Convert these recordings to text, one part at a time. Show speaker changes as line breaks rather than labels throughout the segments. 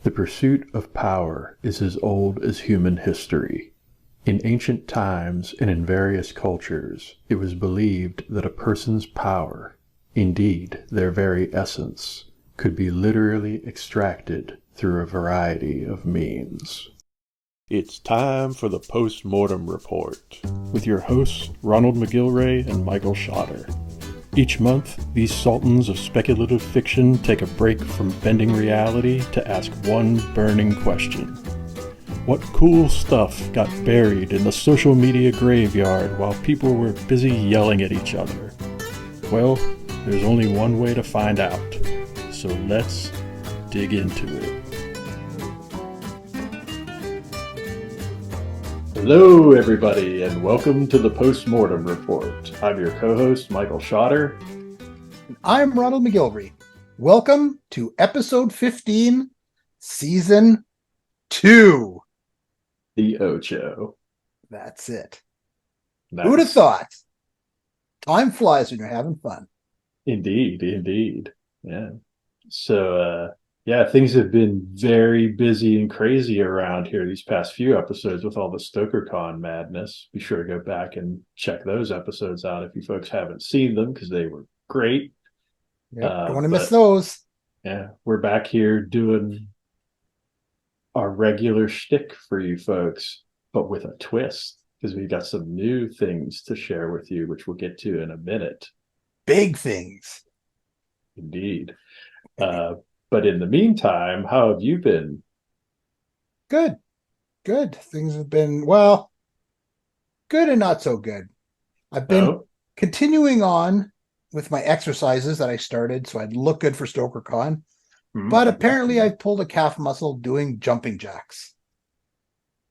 The pursuit of power is as old as human history. In ancient times and in various cultures, it was believed that a person's power, indeed their very essence, could be literally extracted through a variety of means. It's time for the Post-Mortem Report, with your hosts Ronald McGillvray and Michael Schotter. Each month, these sultans of speculative fiction take a break from bending reality to ask one burning question. What cool stuff got buried in the social media graveyard while people were busy yelling at each other? Well, there's only one way to find out, so let's dig into it. Hello, everybody, and welcome to the Post-Mortem Report. I'm your co-host, Michael Schotter.
I'm Ronald McGillvray. Welcome to episode 15, season 2.
The Ocho.
That's it.
Nice.
Who'd have thought? Time flies when you're having fun.
Indeed. Yeah. So, things have been very busy and crazy around here these past few episodes with all the StokerCon madness. Be sure to go back and check those episodes out if you folks haven't seen them, because they were great.
Yep, don't want to miss those.
Yeah, we're back here doing our regular shtick for you folks, but with a twist, because we've got some new things to share with you, which we'll get to in a minute.
Big things.
Indeed. But in the meantime, how have you been?
Good. Things have been, well, good and not so good. I've been continuing on with my exercises that I started, so I'd look good for StokerCon. But apparently I pulled a calf muscle doing jumping jacks.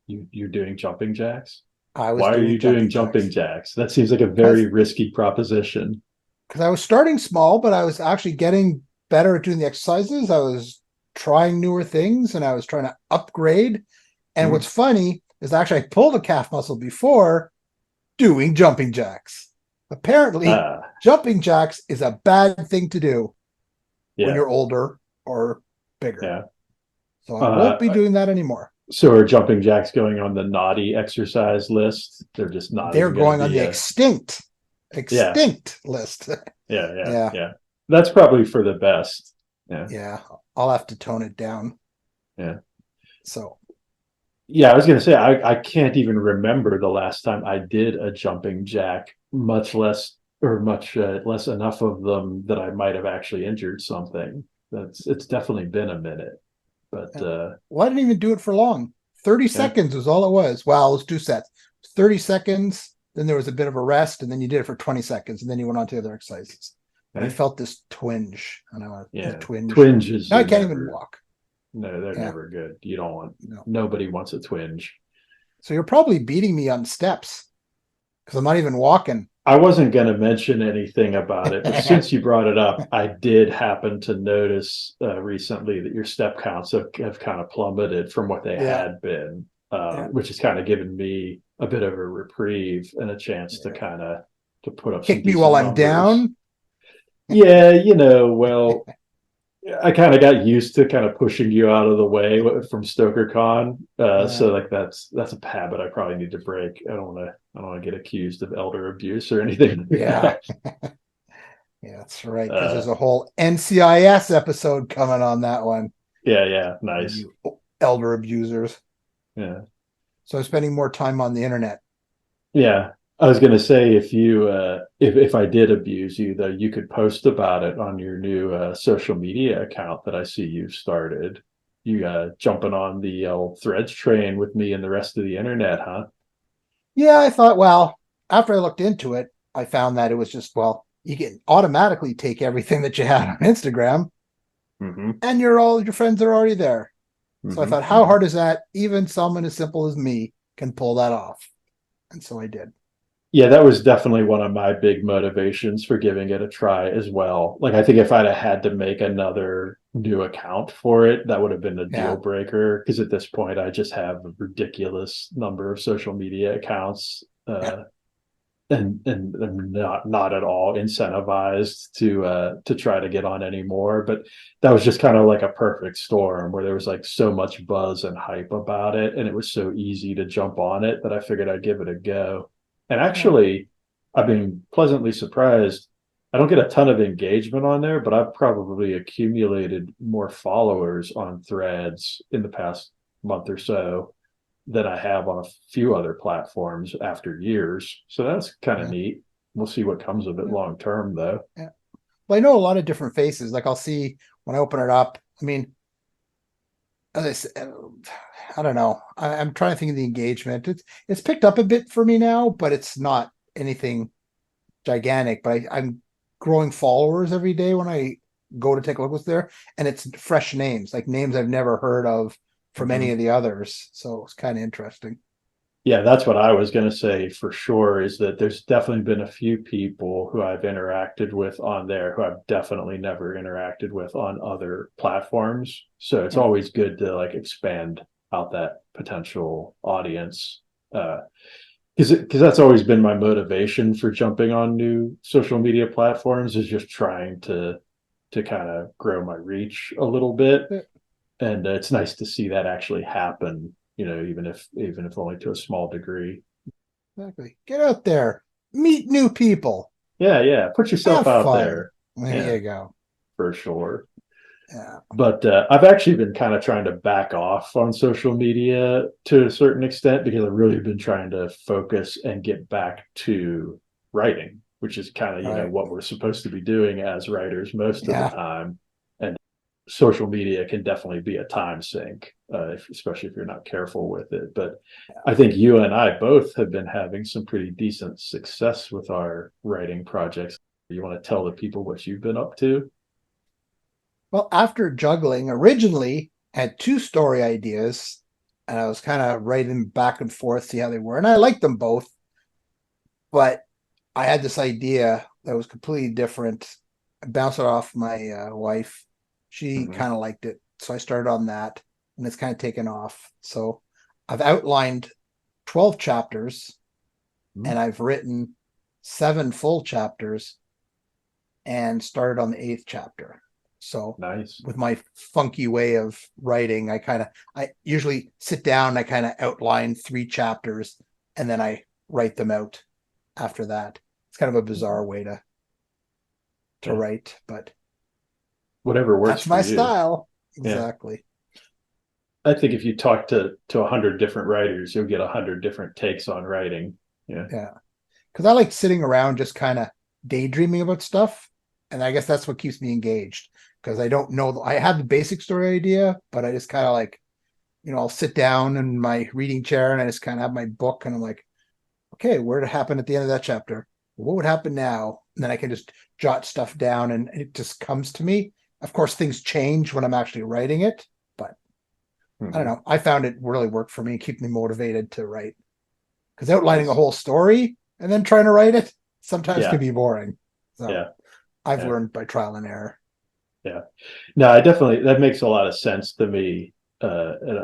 You're doing jumping jacks?
Why
are you doing jumping jacks? That seems like a very risky proposition.
Because I was starting small, but I was actually getting better at doing the exercises. I was trying newer things and I was trying to upgrade. And what's funny is actually I pulled a calf muscle before doing jumping jacks. Apparently, jumping jacks is a bad thing to do when you're older or bigger.
Yeah.
So I won't be doing that anymore.
So are jumping jacks going on the naughty exercise list? They're just not.
They're going on the extinct list.
Yeah. That's probably for the best.
Yeah. I'll have to tone it down.
Yeah.
So.
Yeah, I was going to say, I can't even remember the last time I did a jumping jack, much less enough of them that I might have actually injured something. It's definitely been a minute. But
well, I didn't even do it for long. 30 seconds was all it was. Well, it was 2 sets. 30 seconds, then there was a bit of a rest, and then you did it for 20 seconds, and then you went on to other exercises. And I felt this twinge. And I went, twinge.
Twinges.
Now I can't even walk.
No, they're never good. You don't want, nobody wants a twinge.
So you're probably beating me on steps because I'm not even walking.
I wasn't going to mention anything about it, but since you brought it up, I did happen to notice recently that your step counts have kind of plummeted from what they had been, which has kind of given me a bit of a reprieve and a chance to kind of to put up
kick me while I'm down.
Yeah, well, I kind of got used to kind of pushing you out of the way from StokerCon. So like that's a habit I probably need to break. I don't want to get accused of elder abuse or anything.
Yeah, that's right. Because there's a whole NCIS episode coming on that one.
Yeah, nice.
You elder abusers.
Yeah.
So I'm spending more time on the internet.
Yeah. I was going to say, if you, if I did abuse you, though, you could post about it on your new social media account that I see you've started. You jumping on the Threads train with me and the rest of the internet, huh?
Yeah, I thought, well, after I looked into it, I found that it was just, you can automatically take everything that you had on Instagram, and your friends are already there. So I thought, how hard is that? Even someone as simple as me can pull that off. And so I did.
Yeah, that was definitely one of my big motivations for giving it a try as well. Like, I think if I'd have had to make another new account for it, that would have been a deal breaker. Because at this point, I just have a ridiculous number of social media accounts. and I'm not at all incentivized to try to get on anymore. But that was just kind of like a perfect storm where there was like so much buzz and hype about it, and it was so easy to jump on it that I figured I'd give it a go. And
Yeah.
actually, I've been pleasantly surprised. I don't get a ton of engagement on there, but I've probably accumulated more followers on Threads in the past month or so than I have on a few other platforms after years. So that's kind of
Yeah.
neat. We'll see what comes of it
Yeah.
long term, though.
Yeah. Well, I know a lot of different faces. Like I'll see when I open it up. I mean, as I said, I don't know. I'm trying to think of the engagement. It's picked up a bit for me now, but it's not anything gigantic. But I'm growing followers every day when I go to take a look what's there, and it's fresh names, like names I've never heard of from any
Mhm.
of the others. So it's kind of interesting.
Yeah, that's what I was going to say for sure is that there's definitely been a few people who I've interacted with on there who I've definitely never interacted with on other platforms. So it's
Yeah.
always good to like expand out that potential audience. Because that's always been my motivation for jumping on new social media platforms is just trying to kind of grow my reach a little bit,
Yeah,
and it's nice to see that actually happen, even if only to a small degree.
exactly. Get out there, meet new people,
Yeah, put yourself
have
out
fun.
there.
There
Yeah,
you go.
for sure.
Yeah.
But I've actually been kind of trying to back off on social media to a certain extent because I've really been trying to focus and get back to writing, which is kind of,
Right.
what we're supposed to be doing as writers most of the
Yeah.
time. And social media can definitely be a time sink, especially if you're not careful with it. But I think you and I both have been having some pretty decent success with our writing projects. You want to tell the people what you've been up to?
Well, after juggling, originally I had two story ideas, and I was kind of writing back and forth, see how they were, and I liked them both. But I had this idea that was completely different. I bounced it off my wife. She
Mm-hmm.
kind of liked it, so I started on that, and it's kind of taken off. So I've outlined 12 chapters,
Mm-hmm.
and I've written 7 full chapters, and started on the 8th chapter. So
Nice.
with my funky way of writing, I usually sit down, I kind of outline 3 chapters, and then I write them out after that. It's kind of a bizarre way to
Yeah.
write, but
Whatever works
that's
for
my
you.
style.
Yeah.
Exactly.
I think if you talk to 100 different writers, you'll get 100 different takes on writing. Yeah.
Yeah. Because I like sitting around just kind of daydreaming about stuff. And I guess that's what keeps me engaged because I don't know. I have the basic story idea, but I just kind of like, I'll sit down in my reading chair and I just kind of have my book and I'm like, okay, where did it happen at the end of that chapter? What would happen now? And then I can just jot stuff down and it just comes to me. Of course, things change when I'm actually writing it, but I don't
Mm-hmm.
know. I found it really worked for me, keep me motivated to write. Because outlining a
Nice.
whole story and then trying to write it sometimes can
Yeah.
be boring. So
Yeah.
I've
Yeah.
learned by trial and error.
Yeah. No, I definitely, that makes a lot of sense to me. And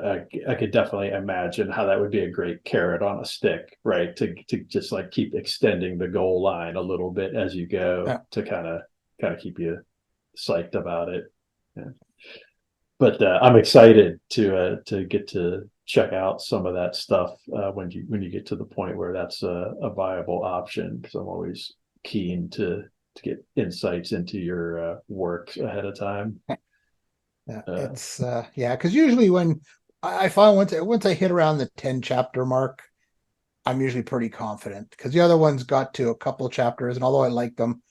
I could definitely imagine how that would be a great carrot on a stick, right? To just like keep extending the goal line a little bit as you go
Yeah.
to kind of keep you psyched about it. Yeah. But I'm excited to get to check out some of that stuff when you get to the point where that's a viable option. Because I'm always keen to get insights into your work ahead of time.
Yeah.
Uh,
It's yeah, because usually when I find once I hit around the 10 chapter mark, I'm usually pretty confident because the other ones got to a couple chapters, and although I like them,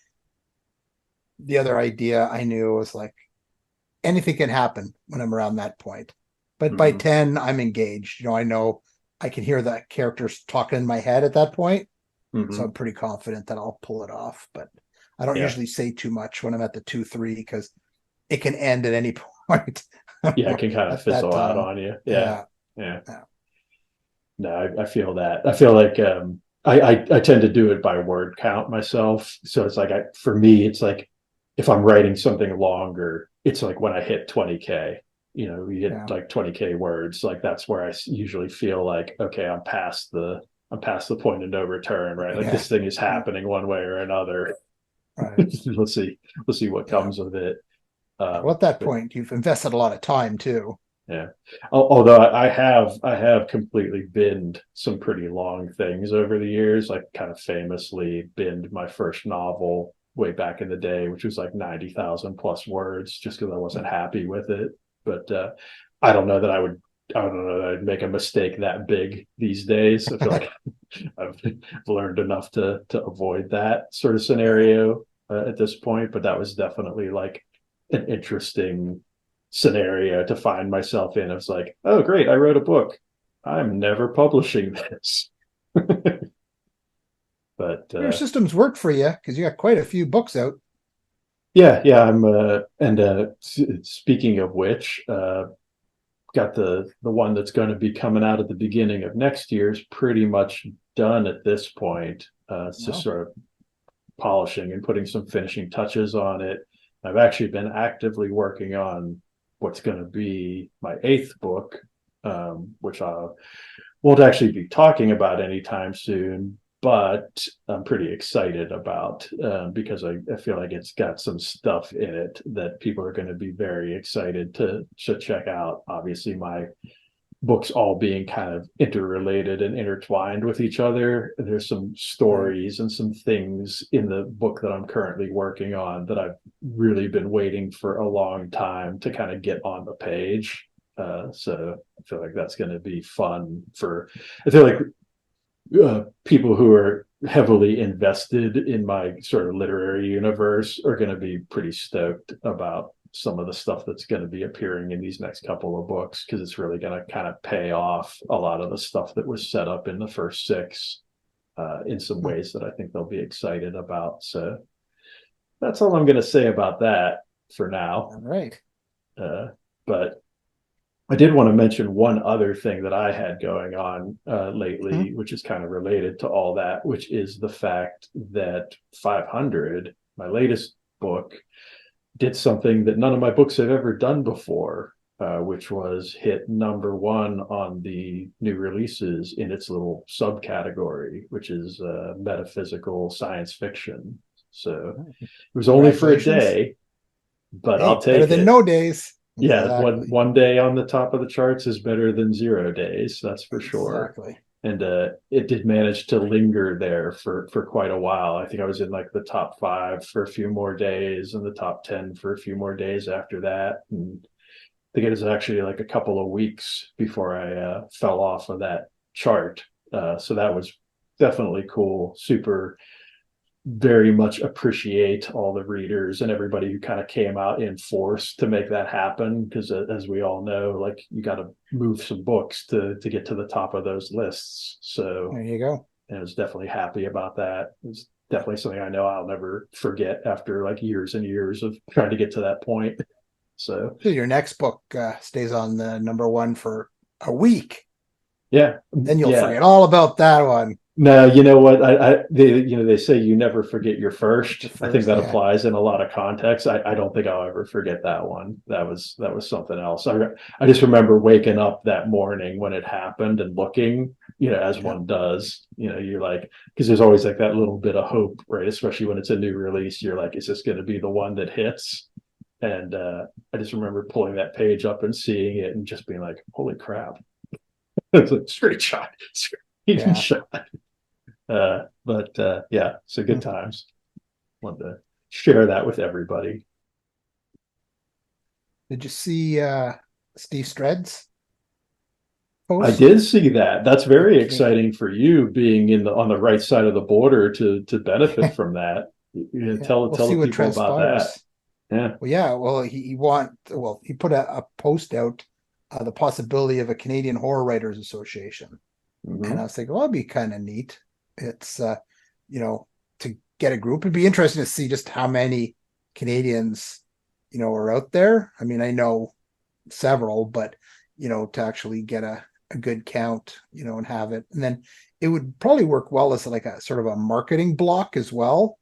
the other idea I knew was like anything can happen when I'm around that point. But by
mhm.
10, I'm engaged. I know I can hear the characters talking in my head at that point. So I'm
Hmm.
pretty confident that I'll pull it off. But I don't
Yeah,
usually say too much when I'm at the 2, 3 because it can end at any point
yeah, it can kind of
at that
fizzle out
time.
on you. Yeah,
Yeah.
yeah.
Yeah.
No, I feel that. I feel like I tend to do it by word count myself. So it's like for me, it's like if I'm writing something longer, it's like when I hit 20K. We hit
Yeah.
like 20K words. Like that's where I usually feel like okay, I'm past I'm past the point of no return, right? Like
Yeah.
this thing is happening one way or another.
Right.
Let's see what
Yeah.
comes of it.
Well, at that
But
point, you've invested a lot of time too.
yeah. Although I have completely binned some pretty long things over the years. Like kind of famously binned my first novel way back in the day, which was like 90,000 plus words, just because I wasn't happy with it. But I don't know that I would. I don't know that I'd make a mistake that big these days. I feel like I've learned enough to avoid that sort of scenario at this point. But that was definitely like an interesting scenario to find myself in. It's like, oh, great, I wrote a book. I'm never publishing this. But
Your systems work for you because you got quite a few books out.
yeah, I'm and speaking of which, got the one that's going to be coming out at the beginning of next year is pretty much done at this point. It's just
Wow.
sort of polishing and putting some finishing touches on it. I've actually been actively working on what's going to be my 8th book, which I won't actually be talking about anytime soon, but I'm pretty excited about because I feel like it's got some stuff in it that people are going to be very excited to check out. Obviously, my books all being kind of interrelated and intertwined with each other. There's some
Right.
stories and some things in the book that I'm currently working on that I've really been waiting for a long time to kind of get on the page. So I feel like that's going to be fun for, I feel like people who are heavily invested in my sort of literary universe are going to be pretty stoked about some of the stuff that's going to be appearing in these next couple of books because it's really going to kind of pay off a lot of the stuff that was set up in the first 6 in some
Hmm.
ways that I think they'll be excited about. So that's all I'm going to say about that for now.
All right.
But I did want to mention one other thing that I had going on
Hmm.
lately, which is kind of related to all that, which is the fact that 500, my latest book, did something that none of my books have ever done before, which was hit #1 on the new releases in its little subcategory, which is metaphysical science fiction. So it was only for a
Congratulations.
day, but I'll
Hey, better
take
than
it.
no days.
Yeah, one
Exactly.
one day on the top of the charts is better than 0 days, that's for sure.
Exactly.
And it did manage to linger there for quite a while. I think I was in like the top 5 for a few more days and the top 10 for a few more days after that. And I think it was actually like a couple of weeks before I fell off of that chart. So that was definitely cool. Super very much appreciate all the readers and everybody who kind of came out in force to make that happen because as we all know, like you got to move some books to get to the top of those lists. So
There you go.
I was definitely happy about that. It's definitely something I know I'll never forget after like years and years of trying to get to that point. So
So your next book stays on the #1 for a week.
yeah,
Then you'll
yeah.
forget all about that one.
No, you know what? They say you never forget your
The
first. I think
first,
that
yeah.
applies in a lot of contexts. I don't think I'll ever forget that one. That was something else. I just remember waking up that morning when it happened and looking, as
Yeah.
one does. You're like, because there's always like that little bit of hope, right? Especially when it's a new release. You're like, is this going to be the one that hits? And I just remember pulling that page up and seeing it and just being like, holy crap! It's a straight shot, straight
Yeah.
shot. But yeah, so good
Hmm.
times. Wanted to share that with everybody.
Did you see Steve Stred's
I
post?
did see that. That's very
Okay.
exciting for you being on the right side of the border to benefit from that.
Yeah.
Tell
We'll
tell
see
the
what
people about that.
transpires.
Yeah.
Well, yeah. Well, he put a post out, the possibility of a Canadian Horror Writers Association, and I
Hmm.
was thinking, well, that'd be kind of neat. It's you know, to get a group. It'd be interesting to see just how many Canadians, are out there. I mean, I know several, but to actually get a good count, and have it. And then it would probably work well as like a sort of a marketing block as well,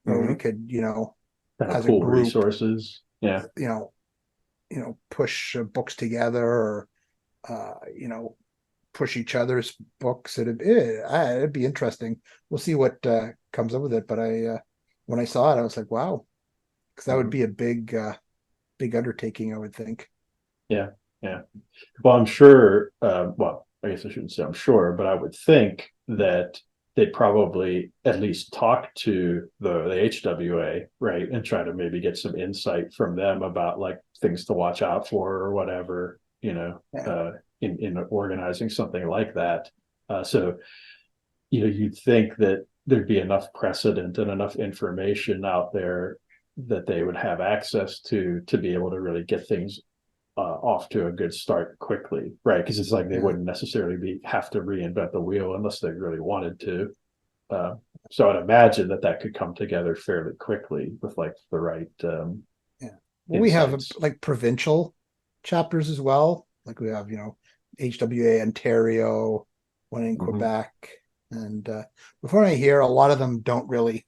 where we
Hmm.
could,
Kind of
as a
pool
group,
resources. Yeah.
you know, push books together or, push each other's books. It'd be interesting. We'll see what comes up with it. But when I saw it, I was like, wow, because that would be a big undertaking, I would think.
Yeah, yeah. Well, I'm sure. Well, I guess I shouldn't say I'm sure, but I would think that they'd probably at least talk to the HWA, right, and try to maybe get some insight from them about like things to watch out for or whatever, in organizing something like that. So, you'd think that there'd be enough precedent and enough information out there that they would have access to be able to really get things off to a good start quickly, right? Because it's like they wouldn't necessarily have to reinvent the wheel unless they really wanted to. So I'd imagine that could come together fairly quickly with like the right.
Well, we have like provincial chapters as well. Like we have, HWA Ontario, one in Quebec, and before I hear, a lot of them don't really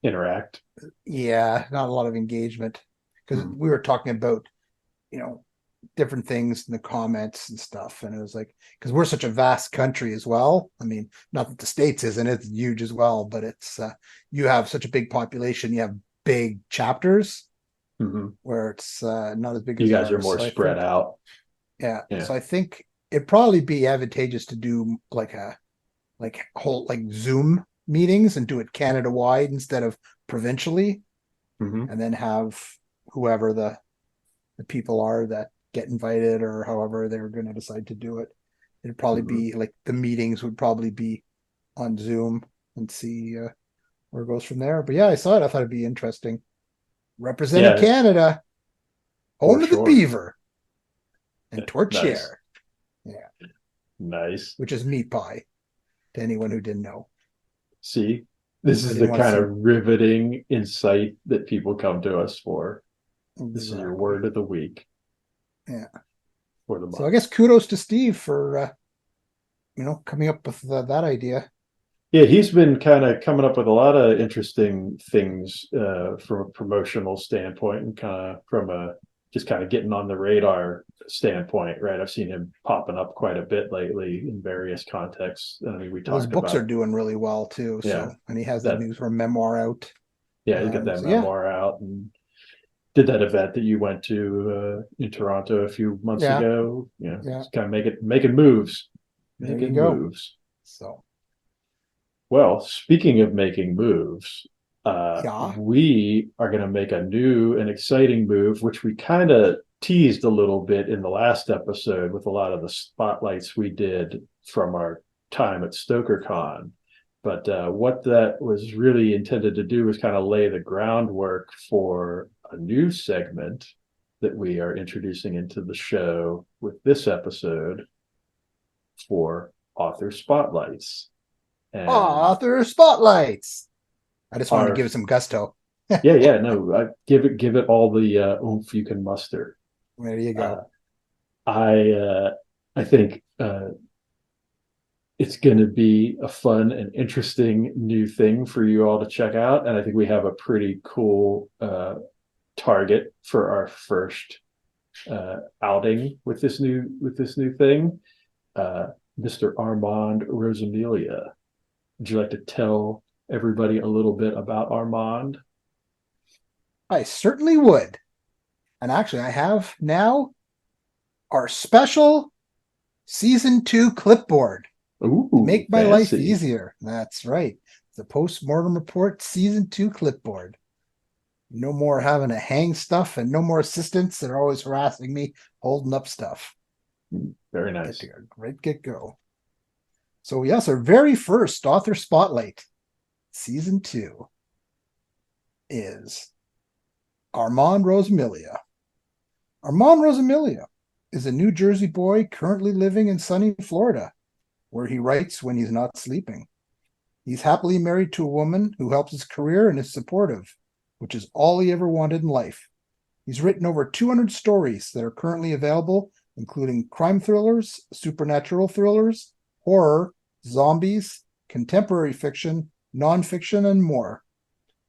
interact.
Yeah, not a lot of engagement. Because we were talking about, different things in the comments and stuff. And it was like, because we're such a vast country as well. I mean, not that the States isn't, it's huge as well, but it's, you have such a big population, you have big chapters where it's not as big as
you guys are more spread out.
Yeah. So I think it'd probably be advantageous to do like whole Zoom meetings and do it Canada wide instead of provincially. And then have whoever the people are that get invited or however they're going to decide to do it. It'd probably be like the meetings would probably be on Zoom and see where it goes from there. But yeah, I saw it. I thought it'd be interesting. Representing Canada, home of the beaver and torchiere. Yeah.
Nice.
Which is meat pie to anyone who didn't know.
See, this is the kind of riveting insight that people come to us for. Exactly. This is your word of the week.
Yeah.
For the month.
So I guess kudos to Steve for, coming up with that idea.
Yeah, he's been kind of coming up with a lot of interesting things from a promotional standpoint and kind of from just kind of getting on the radar standpoint, right? I've seen him popping up quite a bit lately in various contexts. I mean,
his books are doing really well too. So, and he has that news for memoir out.
Yeah, he's got that memoir out and did that event that you went to in Toronto a few months ago. Just kind of making moves. Making moves.
So,
well, speaking of making moves, we are going to make a new and exciting move, which we kind of teased a little bit in the last episode with a lot of the spotlights we did from our time at StokerCon. But what that was really intended to do was kind of lay the groundwork for a new segment that we are introducing into the show with this episode for Author Spotlights.
Author Spotlights. I just wanted to give it some gusto.
No, give it all the oomph you can muster.
There you go.
I think it's going to be a fun and interesting new thing for you all to check out, and I think we have a pretty cool target for our first outing with this new thing. Mr. Armand Rosamilia. Would you like to tell everybody a little bit about Armand?
I certainly would. And actually, I have now our special season 2 clipboard.
Ooh,
make my life easier. That's right. The Postmortem Report season 2 clipboard. No more having to hang stuff and no more assistants that are always harassing me, holding up stuff.
Very nice.
Great get go. So yes, our very first author spotlight, season 2, is Armand Rosamilia. Armand Rosamilia is a New Jersey boy currently living in sunny Florida, where he writes when he's not sleeping. He's happily married to a woman who helps his career and is supportive, which is all he ever wanted in life. He's written over 200 stories that are currently available, including crime thrillers, supernatural thrillers, horror, zombies, contemporary fiction, nonfiction, and more.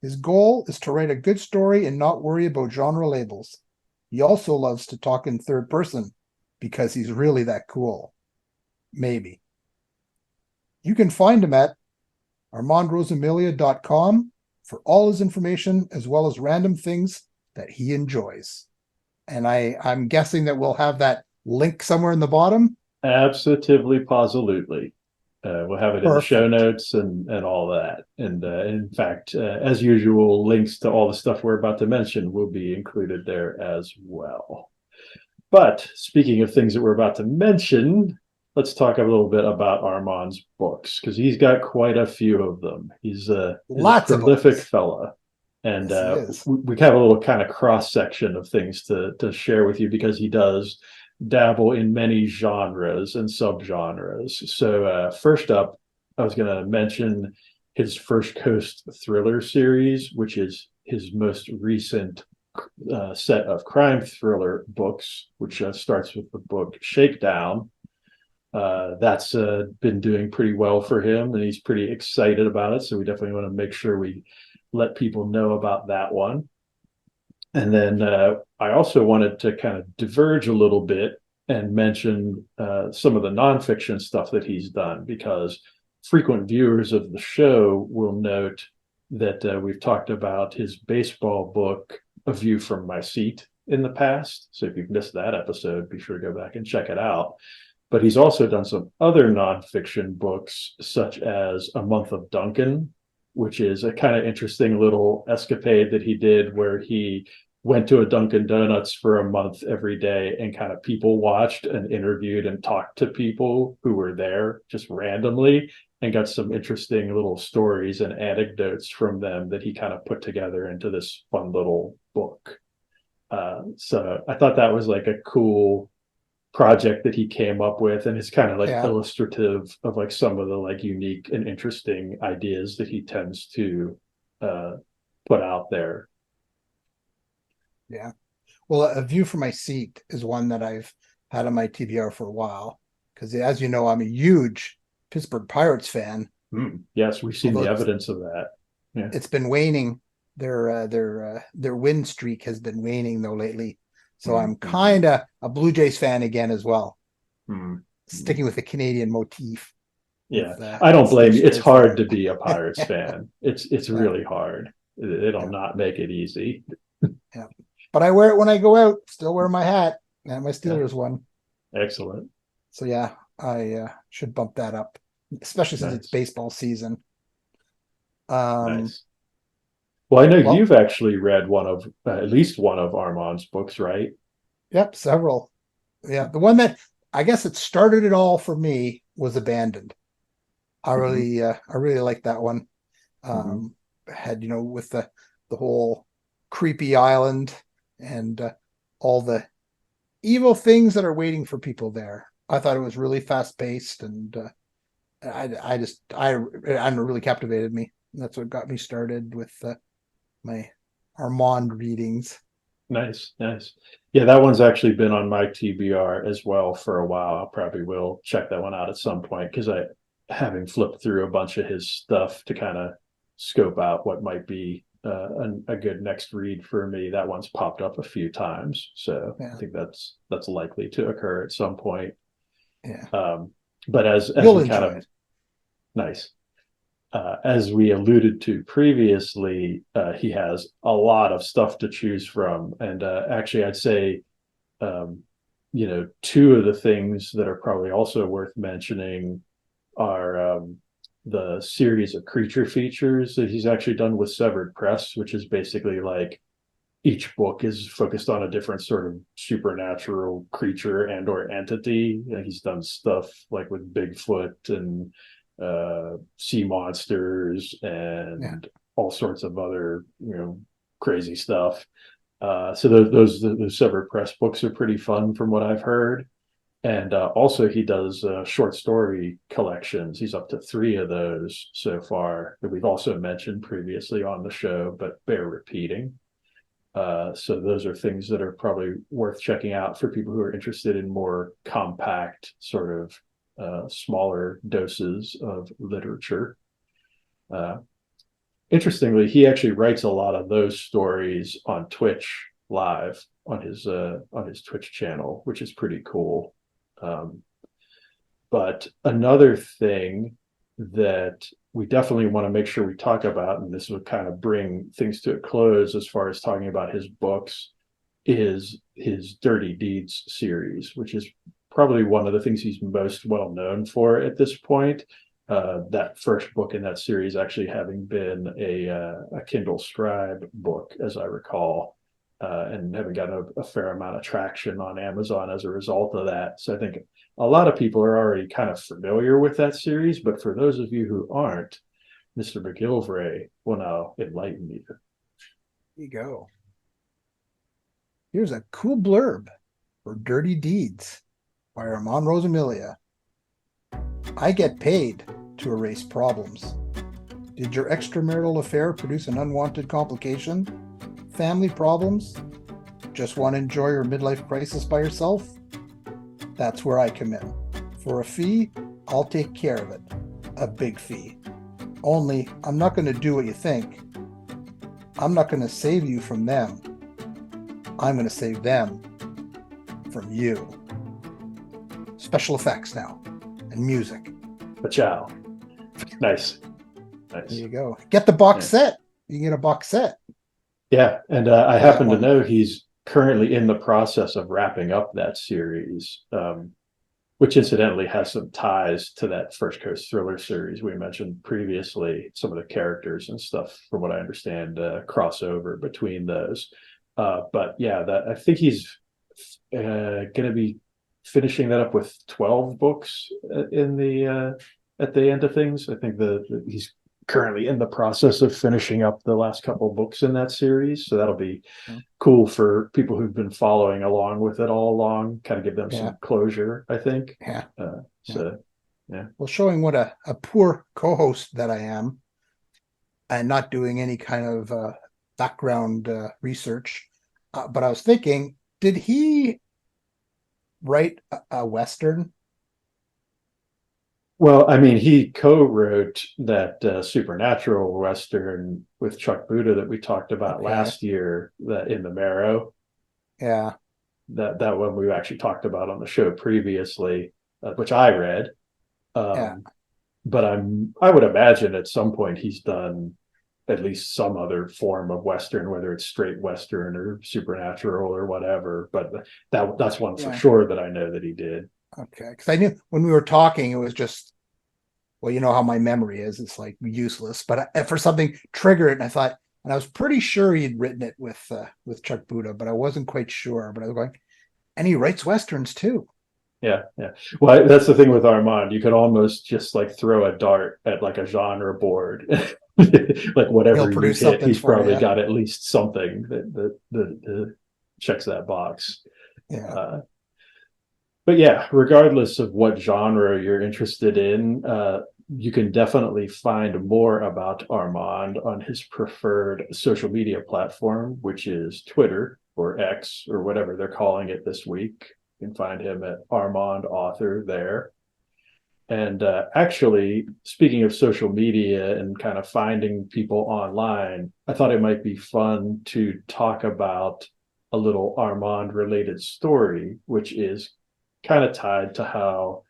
His goal is to write a good story and not worry about genre labels. He also loves to talk in third person, because he's really that cool. Maybe. You can find him at armandrosamilia.com for all his information, as well as random things that he enjoys. And I'm guessing that we'll have that link somewhere in the bottom.
Absolutely, positively. We'll have it in the show
Perfect.
notes and all that. And in fact, as usual, links to all the stuff we're about to mention will be included there as well. But speaking of things that we're about to mention, let's talk a little bit about Armand's books, because he's got quite a few of them. He's a prolific fella. And
Yes,
we have a little kind of cross section of things to share with you, because he does dabble in many genres and subgenres. So first up, I was going to mention his First Coast thriller series, which is his most recent set of crime thriller books, which starts with the book Shakedown. That's been doing pretty well for him, and he's pretty excited about it. So we definitely want to make sure we let people know about that one. And then I also wanted to kind of diverge a little bit and mention some of the nonfiction stuff that he's done, because frequent viewers of the show will note that we've talked about his baseball book, A View from My Seat, in the past. So if you've missed that episode, be sure to go back and check it out. But he's also done some other nonfiction books, such as A Month of Duncan, which is a kind of interesting little escapade that he did, where he went to a Dunkin' Donuts for a month every day and kind of people watched and interviewed and talked to people who were there just randomly, and got some interesting little stories and anecdotes from them that he kind of put together into this fun little book. So I thought that was like a cool project that he came up with, and it's kind of like illustrative of like some of the like unique and interesting ideas that he tends to put out there.
Yeah. Well, A View from My Seat is one that I've had on my TBR for a while, because as you know, I'm a huge Pittsburgh Pirates fan.
Yes, we've seen the evidence of that.
Yeah. It's been waning. Their win streak has been waning though lately. So I'm kind of a Blue Jays fan again as well. Sticking with the Canadian motif.
Yeah, I don't blame you. It's hard to be a Pirates fan. It's really hard. It'll not make it easy.
Yeah, but I wear it when I go out. Still wear my hat and my Steelers one.
Excellent.
So yeah, I should bump that up, especially since it's baseball season.
Nice. Well, I know you've actually read one of at least one of Armand's books, right?
Yep, several. Yeah, the one that I guess it started it all for me was Abandoned. I really like that one. Had with the whole creepy island and all the evil things that are waiting for people there. I thought it was really fast paced, and I'm really captivated me. That's what got me started with my Armand readings.
Nice. Yeah, that one's actually been on my TBR as well for a while. I probably will check that one out at some point, because having flipped through a bunch of his stuff to kind of scope out what might be a good next read for me, that one's popped up a few times. So I think that's likely to occur at some point.
Yeah.
But as we kind of nice. As we alluded to previously, he has a lot of stuff to choose from. And actually, I'd say, two of the things that are probably also worth mentioning are the series of creature features that he's actually done with Severed Press, which is basically like each book is focused on a different sort of supernatural creature and or entity. He's done stuff like with Bigfoot and sea monsters and all sorts of other crazy stuff. So those Severed Press books are pretty fun from what I've heard. And also he does short story collections. He's up to 3 of those so far that we've also mentioned previously on the show, but bear repeating. So those are things that are probably worth checking out for people who are interested in more compact sort of smaller doses of literature. Interestingly, he actually writes a lot of those stories on Twitch live. on his Twitch channel, which is pretty cool. But another thing that we definitely want to make sure we talk about, and this would kind of bring things to a close as far as talking about his books, is his Dirty Deeds series, which is probably one of the things he's most well known for at this point. That first book in that series actually having been a Kindle Scribe book, as I recall, and having gotten a fair amount of traction on Amazon as a result of that. So I think a lot of people are already kind of familiar with that series, but for those of you who aren't, Mr. McGillvray will now enlighten you.
Here you go. Here's a cool blurb for Dirty Deeds by Armand Rosamilia. I get paid to erase problems. Did your extramarital affair produce an unwanted complication? Family problems? Just want to enjoy your midlife crisis by yourself? That's where I come in. For a fee, I'll take care of it. A big fee. Only, I'm not going to do what you think. I'm not going to save you from them. I'm going to save them from you. Special effects now. And music.
Pachow. Nice.
There you go. Get the box set. You can get a box set.
Yeah, and I happen to know he's currently in the process of wrapping up that series, which incidentally has some ties to that First Coast Thriller series we mentioned previously. Some of the characters and stuff, from what I understand, crossover between those. But yeah, I think he's going to be finishing that up with 12 books in the at the end of things. I think he's currently in the process of finishing up the last couple of books in that series, so that'll be cool for people who've been following along with it all along, kind of give them some closure, I think.
Well, showing what a poor co-host that I am and not doing any kind of background research, but I was thinking, did he write a Western?
Well, I mean, he co-wrote that supernatural Western with Chuck Buda that we talked about last year, that In the Marrow.
Yeah.
That one we actually talked about on the show previously, which I read. But I would imagine at some point he's done at least some other form of Western, whether it's straight Western or supernatural or whatever. But that's one for sure that I know that he did.
Okay, because I knew when we were talking, it was just, well, you know how my memory is; it's like useless. But for something triggered, and I thought, and I was pretty sure he'd written it with Chuck Buda, but I wasn't quite sure. But I was going, and he writes westerns too.
Yeah. Well, that's the thing with Armand. You could almost just like throw a dart at like a genre board, like whatever you hit, he's probably got at least something that checks that box.
Yeah.
But yeah, regardless of what genre you're interested in, you can definitely find more about Armand on his preferred social media platform, which is Twitter or X or whatever they're calling it this week. You can find him at Armand Author there. And actually, speaking of social media and kind of finding people online, I thought it might be fun to talk about a little Armand related story, which is kind of tied to how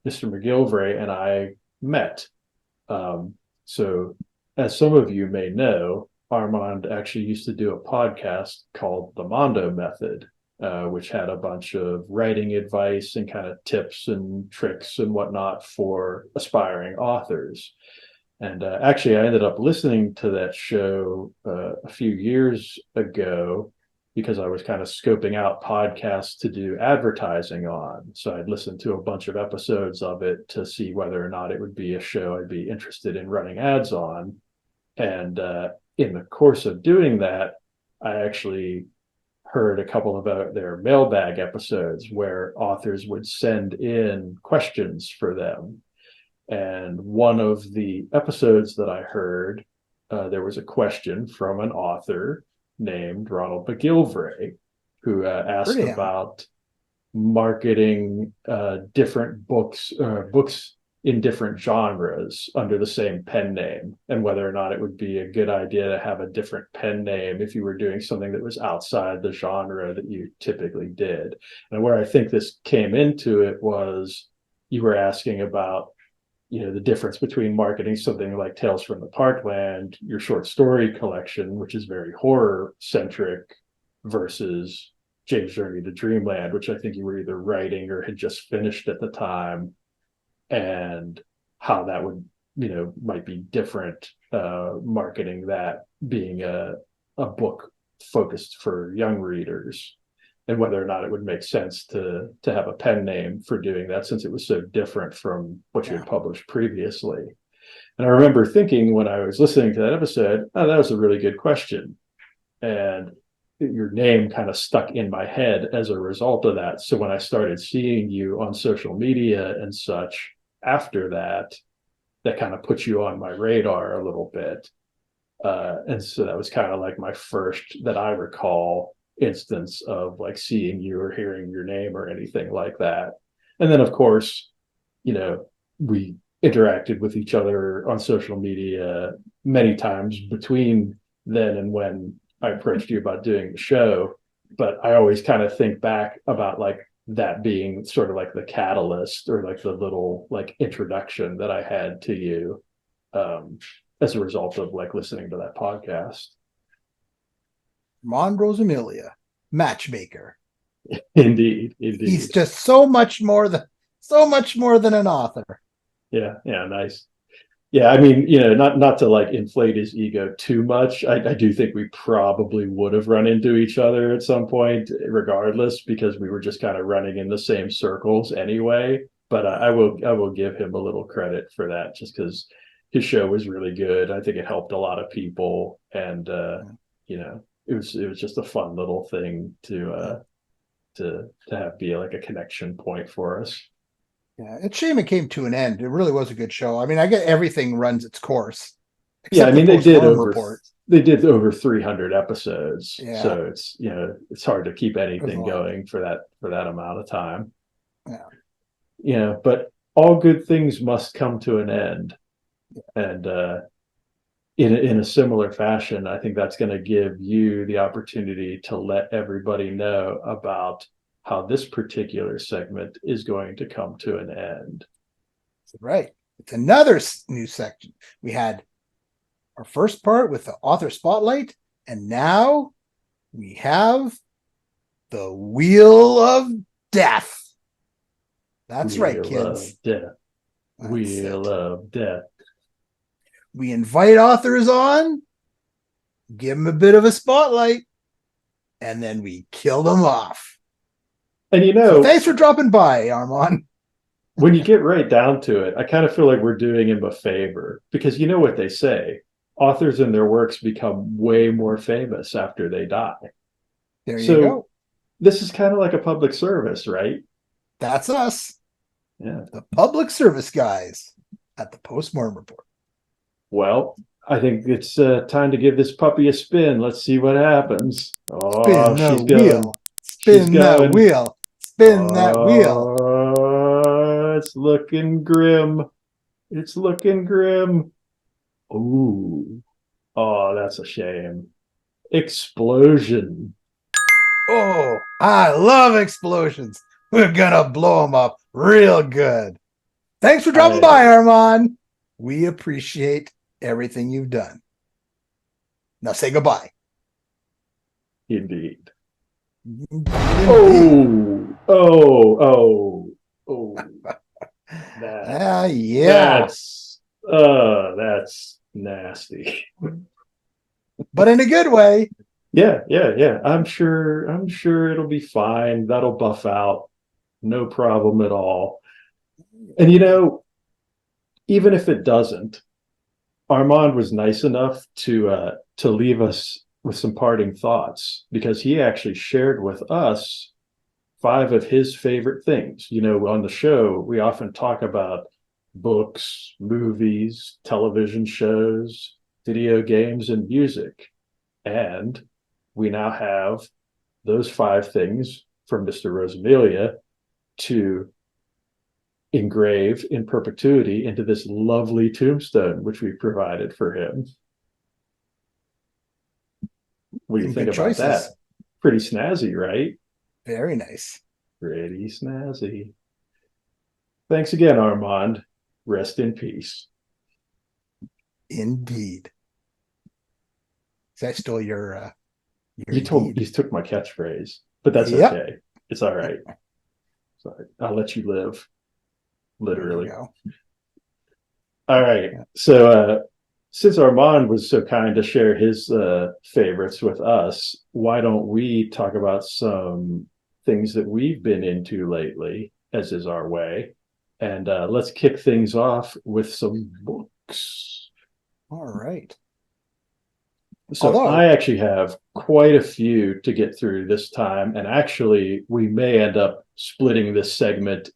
Mr. McGillvray and I met. So as some of you may know, Armand actually used to do a podcast called The Mondo Method, which had a bunch of writing advice and kind of tips and tricks and whatnot for aspiring authors. And actually, I ended up listening to that show a few years ago because I was kind of scoping out podcasts to do advertising on. So I'd listened to a bunch of episodes of it to see whether or not it would be a show I'd be interested in running ads on. And in the course of doing that, I actually heard a couple of their mailbag episodes where authors would send in questions for them. And one of the episodes that I heard, there was a question from an author named Ronald McGillvray, who asked about marketing different books in different genres under the same pen name, and whether or not it would be a good idea to have a different pen name if you were doing something that was outside the genre that you typically did. And where I think this came into it was you were asking about, the difference between marketing something like Tales from the Parkland, your short story collection, which is very horror centric, versus James Journey to Dreamland, which I think you were either writing or had just finished at the time, and how that would, might be different, marketing that being a book focused for young readers, and whether or not it would make sense to have a pen name for doing that, since it was so different from what you had published previously. And I remember thinking when I was listening to that episode, oh, that was a really good question. And your name kind of stuck in my head as a result of that. So when I started seeing you on social media and such after that, that kind of put you on my radar a little bit. And so that was kind of like my first, that I recall, instance of like seeing you or hearing your name or anything like that. And then of course, we interacted with each other on social media many times between then and when I approached you about doing the show. But I always kind of think back about like that being sort of like the catalyst, or like the little like introduction that I had to you, as a result of like listening to that podcast.
Armand Rosamilia, matchmaker.
Indeed.
He's just so much more than an author.
Yeah, nice. Yeah, I mean, not to like inflate his ego too much. I do think we probably would have run into each other at some point, regardless, because we were just kind of running in the same circles anyway. But I will give him a little credit for that, just because his show was really good. I think it helped a lot of people, and it was just a fun little thing to have be like a connection point for us.
Yeah, it's a shame it came to an end. It really was a good show. I mean, I get everything runs its course.
Yeah, I mean, they did over 300 episodes. Yeah. So it's, it's hard to keep anything going for that amount of time. Yeah. But all good things must come to an end. And in a similar fashion, I think that's going to give you the opportunity to let everybody know about how this particular segment is going to come to an end.
Right. It's another new section. We had our first part with the author spotlight, and now we have the Wheel of Death. That's right, kids.
Wheel of Death.
We invite authors on, give them a bit of a spotlight, and then we kill them off. And so thanks for dropping by, Armand.
When you get right down to it, I kind of feel like we're doing him a favor, because you know what they say, authors and their works become way more famous after they die.
There you go.
This is kind of like a public service, right?
That's us.
Yeah.
The public service guys at the Postmortem Report.
Well, I think it's time to give this puppy a spin. Let's see what happens.
Oh, she's going. Spin that wheel. Spin that wheel.
It's looking grim. It's looking grim. Ooh. Oh, that's a shame. Explosion.
Oh, I love explosions. We're gonna blow them up real good. Thanks for dropping by, Armand. We appreciate everything you've done. Now say goodbye.
Indeed. Oh. That's nasty.
But in a good way.
Yeah. I'm sure it'll be fine. That'll buff out. No problem at all. And even if it doesn't, Armand was nice enough to leave us with some parting thoughts, because he actually shared with us 5 of his favorite things. On the show, we often talk about books, movies, television shows, video games, and music. And we now have those 5 things from Mr. Rosamilia to engrave in perpetuity into this lovely tombstone, which we provided for him. What do you
Some
think
good
about
choices.
that? Pretty snazzy, right?
Very nice.
Pretty snazzy. Thanks again, Armand. Rest in peace.
Indeed. I stole your
You took my catchphrase, but that's
Yep.
okay. It's all right. Sorry. I'll let you live. Literally.
There you
All right. So since Armand was so kind to share his favorites with us, why don't we talk about some things that we've been into lately, as is our way. And let's kick things off with some books.
All right.
So I actually have quite a few to get through this time. And actually, we may end up splitting this segment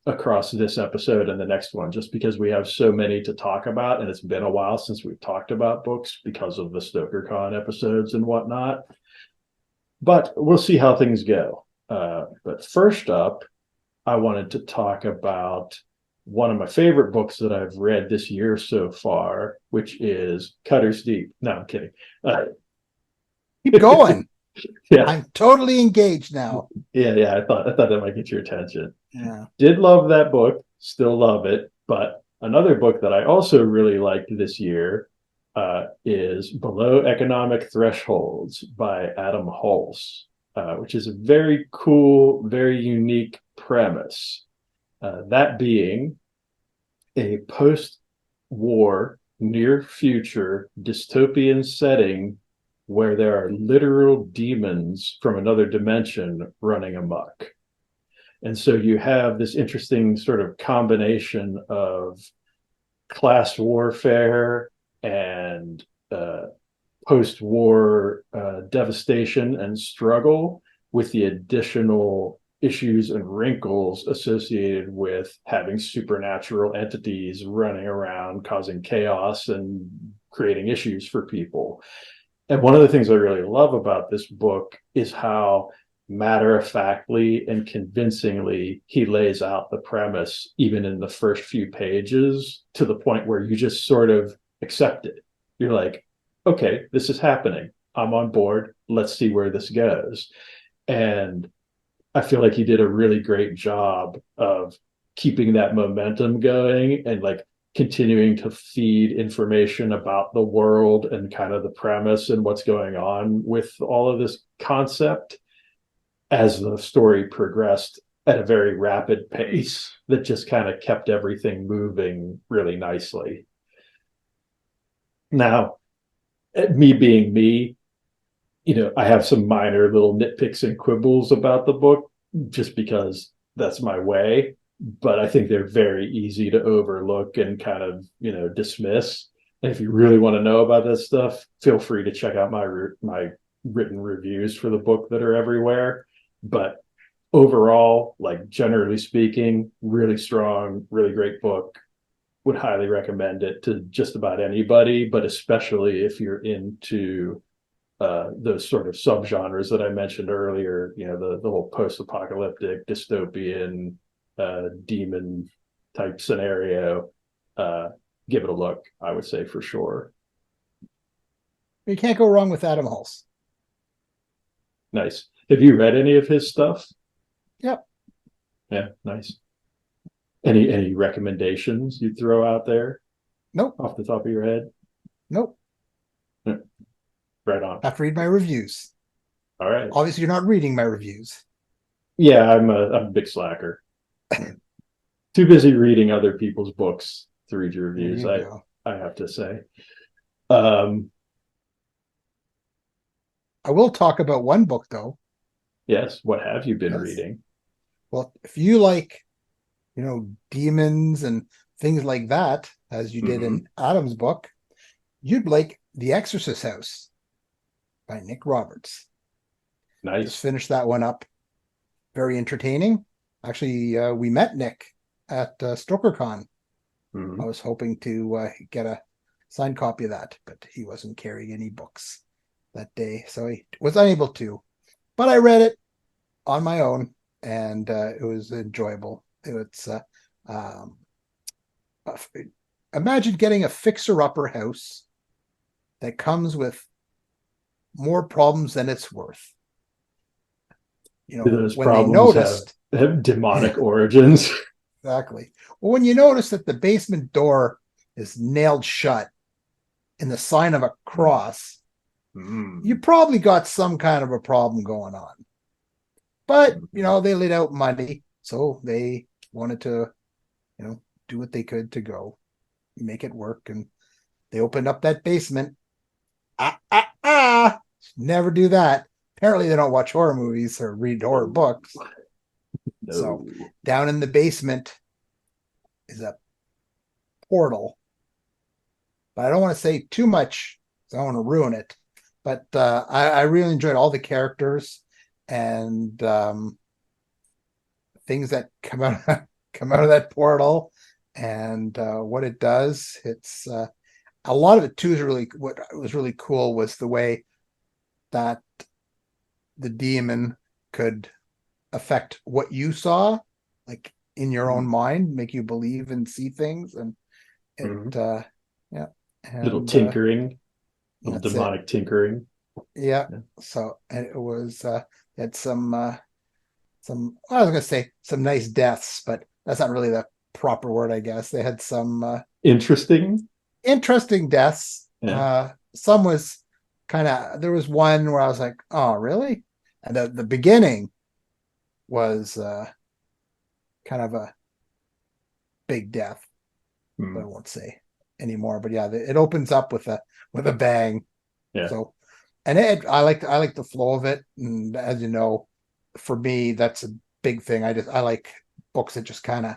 across this episode and the next one, just because we have so many to talk about. And it's been a while since we've talked about books because of the StokerCon episodes and whatnot. But we'll see how things go. But first up, I wanted to talk about one of my favorite books that I've read this year so far, which is Cutter's Deep. No, I'm kidding.
Keep going.
Yeah,
I'm totally engaged now.
Yeah. I thought that might get your attention.
Yeah.
Did love that book. Still love it. But another book that I also really liked this year is Below Economic Thresholds by Adam Hulse, which is a very cool, very unique premise. That being a post-war, near-future dystopian setting where there are literal demons from another dimension running amok. And so you have this interesting sort of combination of class warfare and post-war devastation and struggle, with the additional issues and wrinkles associated with having supernatural entities running around causing chaos and creating issues for people. And one of the things I really love about this book is how matter-of-factly and convincingly he lays out the premise, even in the first few pages, to the point where you just sort of accept it. You're like, okay, this is happening. I'm on board. Let's see where this goes. And I feel like he did a really great job of keeping that momentum going and like continuing to feed information about the world and kind of the premise and what's going on with all of this concept as the story progressed at a very rapid pace that just kind of kept everything moving really nicely. Now, me being me, I have some minor little nitpicks and quibbles about the book just because that's my way, but I think they're very easy to overlook and kind of, dismiss. And if you really want to know about this stuff, feel free to check out my written reviews for the book that are everywhere. But overall, like generally speaking, really strong, really great book. Would highly recommend it to just about anybody, but especially if you're into those sort of subgenres that I mentioned earlier, the whole post-apocalyptic, dystopian, demon type scenario. Give it a look, I would say, for sure.
You can't go wrong with Adam Hulse.
Nice. Have you read any of his stuff?
Yep.
Yeah, nice. Any recommendations you'd throw out there?
Nope.
Off the top of your head?
Nope.
Right on.
I have to read my reviews.
All right.
Obviously, you're not reading my reviews.
Yeah, I'm a big slacker. Too busy reading other people's books to read your reviews, I have to say. I
will talk about one book, though.
Yes. What have you been reading?
Well, if you like, demons and things like that, as you did in Adam's book, you'd like The Exorcist House by Nick Roberts.
Nice.
Just finished that one up. Very entertaining. Actually, we met Nick at StokerCon. I was hoping to get a signed copy of that, but he wasn't carrying any books that day, so he was unable to. But I read it on my own, and it was enjoyable. It's um, uh, imagine getting a fixer-upper house that comes with more problems than it's worth.
Do those
When they
problems
noticed
have demonic origins?
exactly. Well, when you notice that the basement door is nailed shut in the sign of a cross, you probably got some kind of a problem going on. But they laid out money, so they wanted to, do what they could to go make it work, and they opened up that basement. Never do that. Apparently, they don't watch horror movies or read horror books.
No.
So down in the basement is a portal. But I don't want to say too much, because I don't want to ruin it. But I really enjoyed all the characters and things that come out of that portal and what it does. It's a lot of it too is really, what was really cool was the way that the demon could affect what you saw, like in your own mind, make you believe and see things, and it yeah, and
little tinkering, little demonic tinkering.
Yeah. So, and it was had some I was gonna say some nice deaths, but that's not really the proper word, I guess. They had some
interesting
deaths.
Yeah.
Some was there was one where I was like, oh really? And the beginning was kind of a big death. But I won't say anymore. But yeah, it opens up with a bang.
Yeah.
So, and I like the flow of it. And as you know, for me, that's a big thing. I like books that just kind of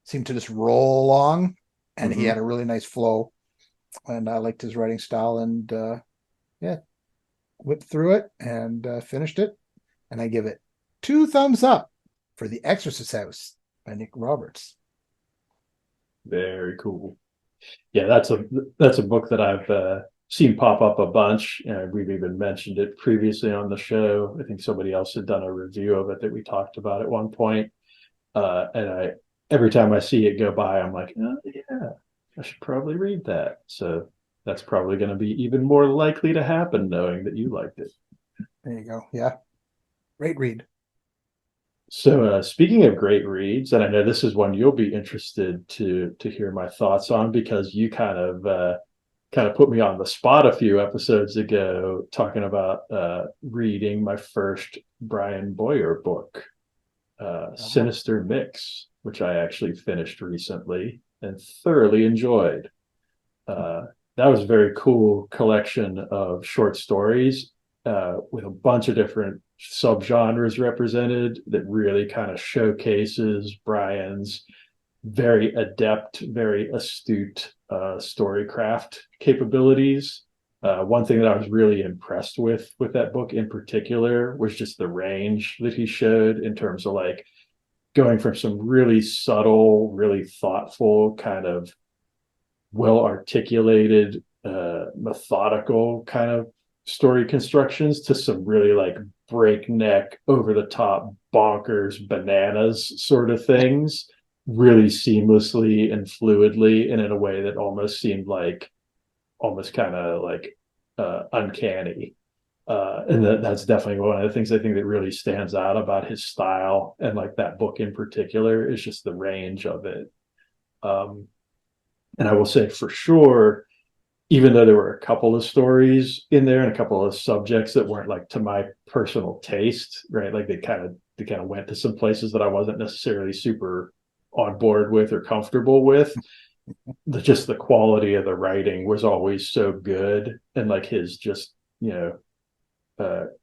seem to just roll along. And he had a really nice flow, and I liked his writing style. And yeah, whipped through it and finished it. And I give it 2 thumbs up for The Exorcist House by Nick Roberts.
Very cool. Yeah, that's a book that I've seen pop up a bunch. We've even mentioned it previously on the show. I think somebody else had done a review of it that we talked about at one point. And every time I see it go by, I'm like, oh, yeah, I should probably read that. So that's probably going to be even more likely to happen, knowing that you liked it.
There you go. Yeah, great read.
So speaking of great reads, and I know this is one you'll be interested to hear my thoughts on, because you kind of put me on the spot a few episodes ago talking about reading my first Brian Bowyer book, Sinister Mix, which I actually finished recently and thoroughly enjoyed. That was a very cool collection of short stories with a bunch of different subgenres represented that really kind of showcases Brian's very adept, very astute storycraft capabilities. One thing that I was really impressed with that book in particular was just the range that he showed in terms of like going from some really subtle, really thoughtful, kind of well articulated, methodical kind of story constructions to some really like breakneck, over the top, bonkers, bananas sort of things, really seamlessly and fluidly, and in a way that almost seemed like almost kind of like uncanny. And that's definitely one of the things I think that really stands out about his style, and like that book in particular, is just the range of it. And I will say for sure, even though there were a couple of stories in there and a couple of subjects that weren't like to my personal taste, right? Like they kind of went to some places that I wasn't necessarily super on board with or comfortable with. Just the quality of the writing was always so good, and like his just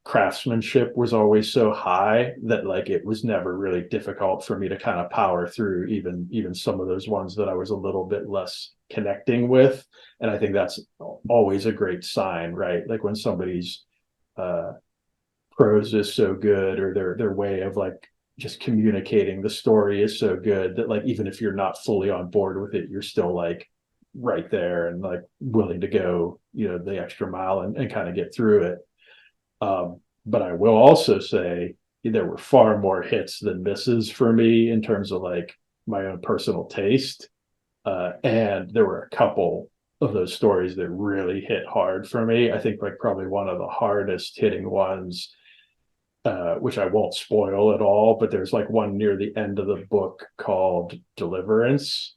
craftsmanship was always so high that like it was never really difficult for me to kind of power through even some of those ones that I was a little bit less connecting with. And I think that's always a great sign, right? Like when somebody's prose is so good, or their way of like just communicating the story is so good that like even if you're not fully on board with it, you're still like right there and like willing to go the extra mile and kind of get through it. But I will also say there were far more hits than misses for me in terms of like my own personal taste. And there were a couple of those stories that really hit hard for me. I think like probably one of the hardest hitting ones, which I won't spoil at all, but there's like one near the end of the book called Deliverance,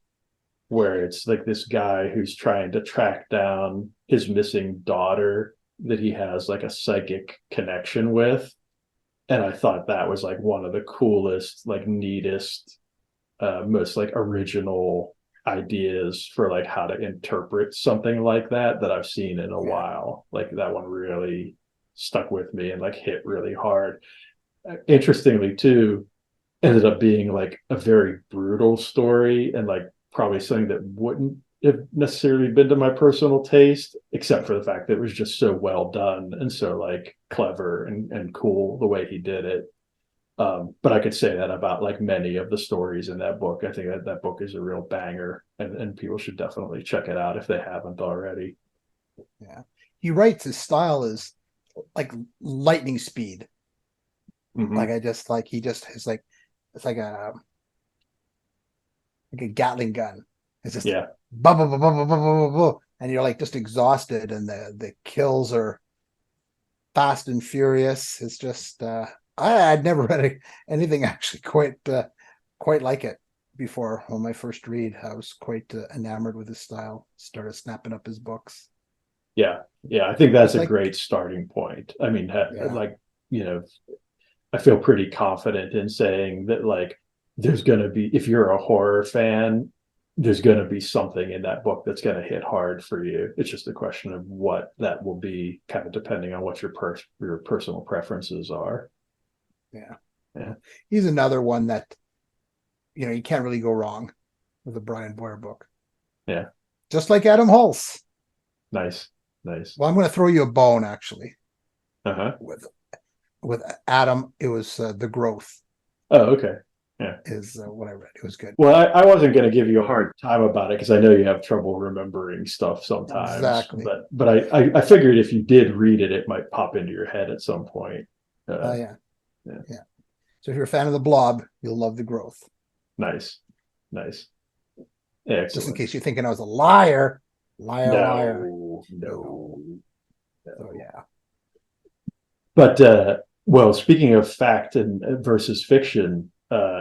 where it's like this guy who's trying to track down his missing daughter that he has like a psychic connection with. And I thought that was like one of the coolest, like neatest, most like original ideas for like how to interpret something like that I've seen in a while. Like that one really stuck with me and like hit really hard. Interestingly too, ended up being like a very brutal story and like probably something that wouldn't have necessarily been to my personal taste, except for the fact that it was just so well done and so like clever and cool the way he did it. But I could say that about like many of the stories in that book. I think that book is a real banger, and people should definitely check it out if they haven't already.
Yeah. He writes, his style is like lightning speed.
Mm-hmm.
Like he just is like, it's like a Gatling gun. It's just blah, blah, blah, blah, blah, blah, blah, blah, and you're like just exhausted, and the kills are fast and furious. It's just I'd never read anything actually quite like it before. On my first read, I was quite enamored with his style. Started snapping up his books.
Yeah, I think that's a great starting point. I mean, like, you know, I feel pretty confident in saying that like there's going to be, if you're a horror fan, there's going to be something in that book that's going to hit hard for you. It's just a question of what that will be, kind of depending on what your personal preferences are.
Yeah. He's another one that, you know, you can't really go wrong with a Brian Bowyer book.
Yeah.
Just like Adam Hulse.
Nice.
Well, I'm going to throw you a bone actually.
Uh-huh.
With Adam, it was The Growth.
Oh, okay. Yeah.
Is what I read. It was good.
Well, I wasn't going to give you a hard time about it because I know you have trouble remembering stuff sometimes.
Exactly.
But I figured if you did read it, it might pop into your head at some point.
Yeah. So if you're a fan of The Blob, you'll love The Growth.
Nice. Excellent.
Just in case you're thinking I was a liar. Liar.
No.
Oh yeah.
But well, speaking of fact and versus fiction,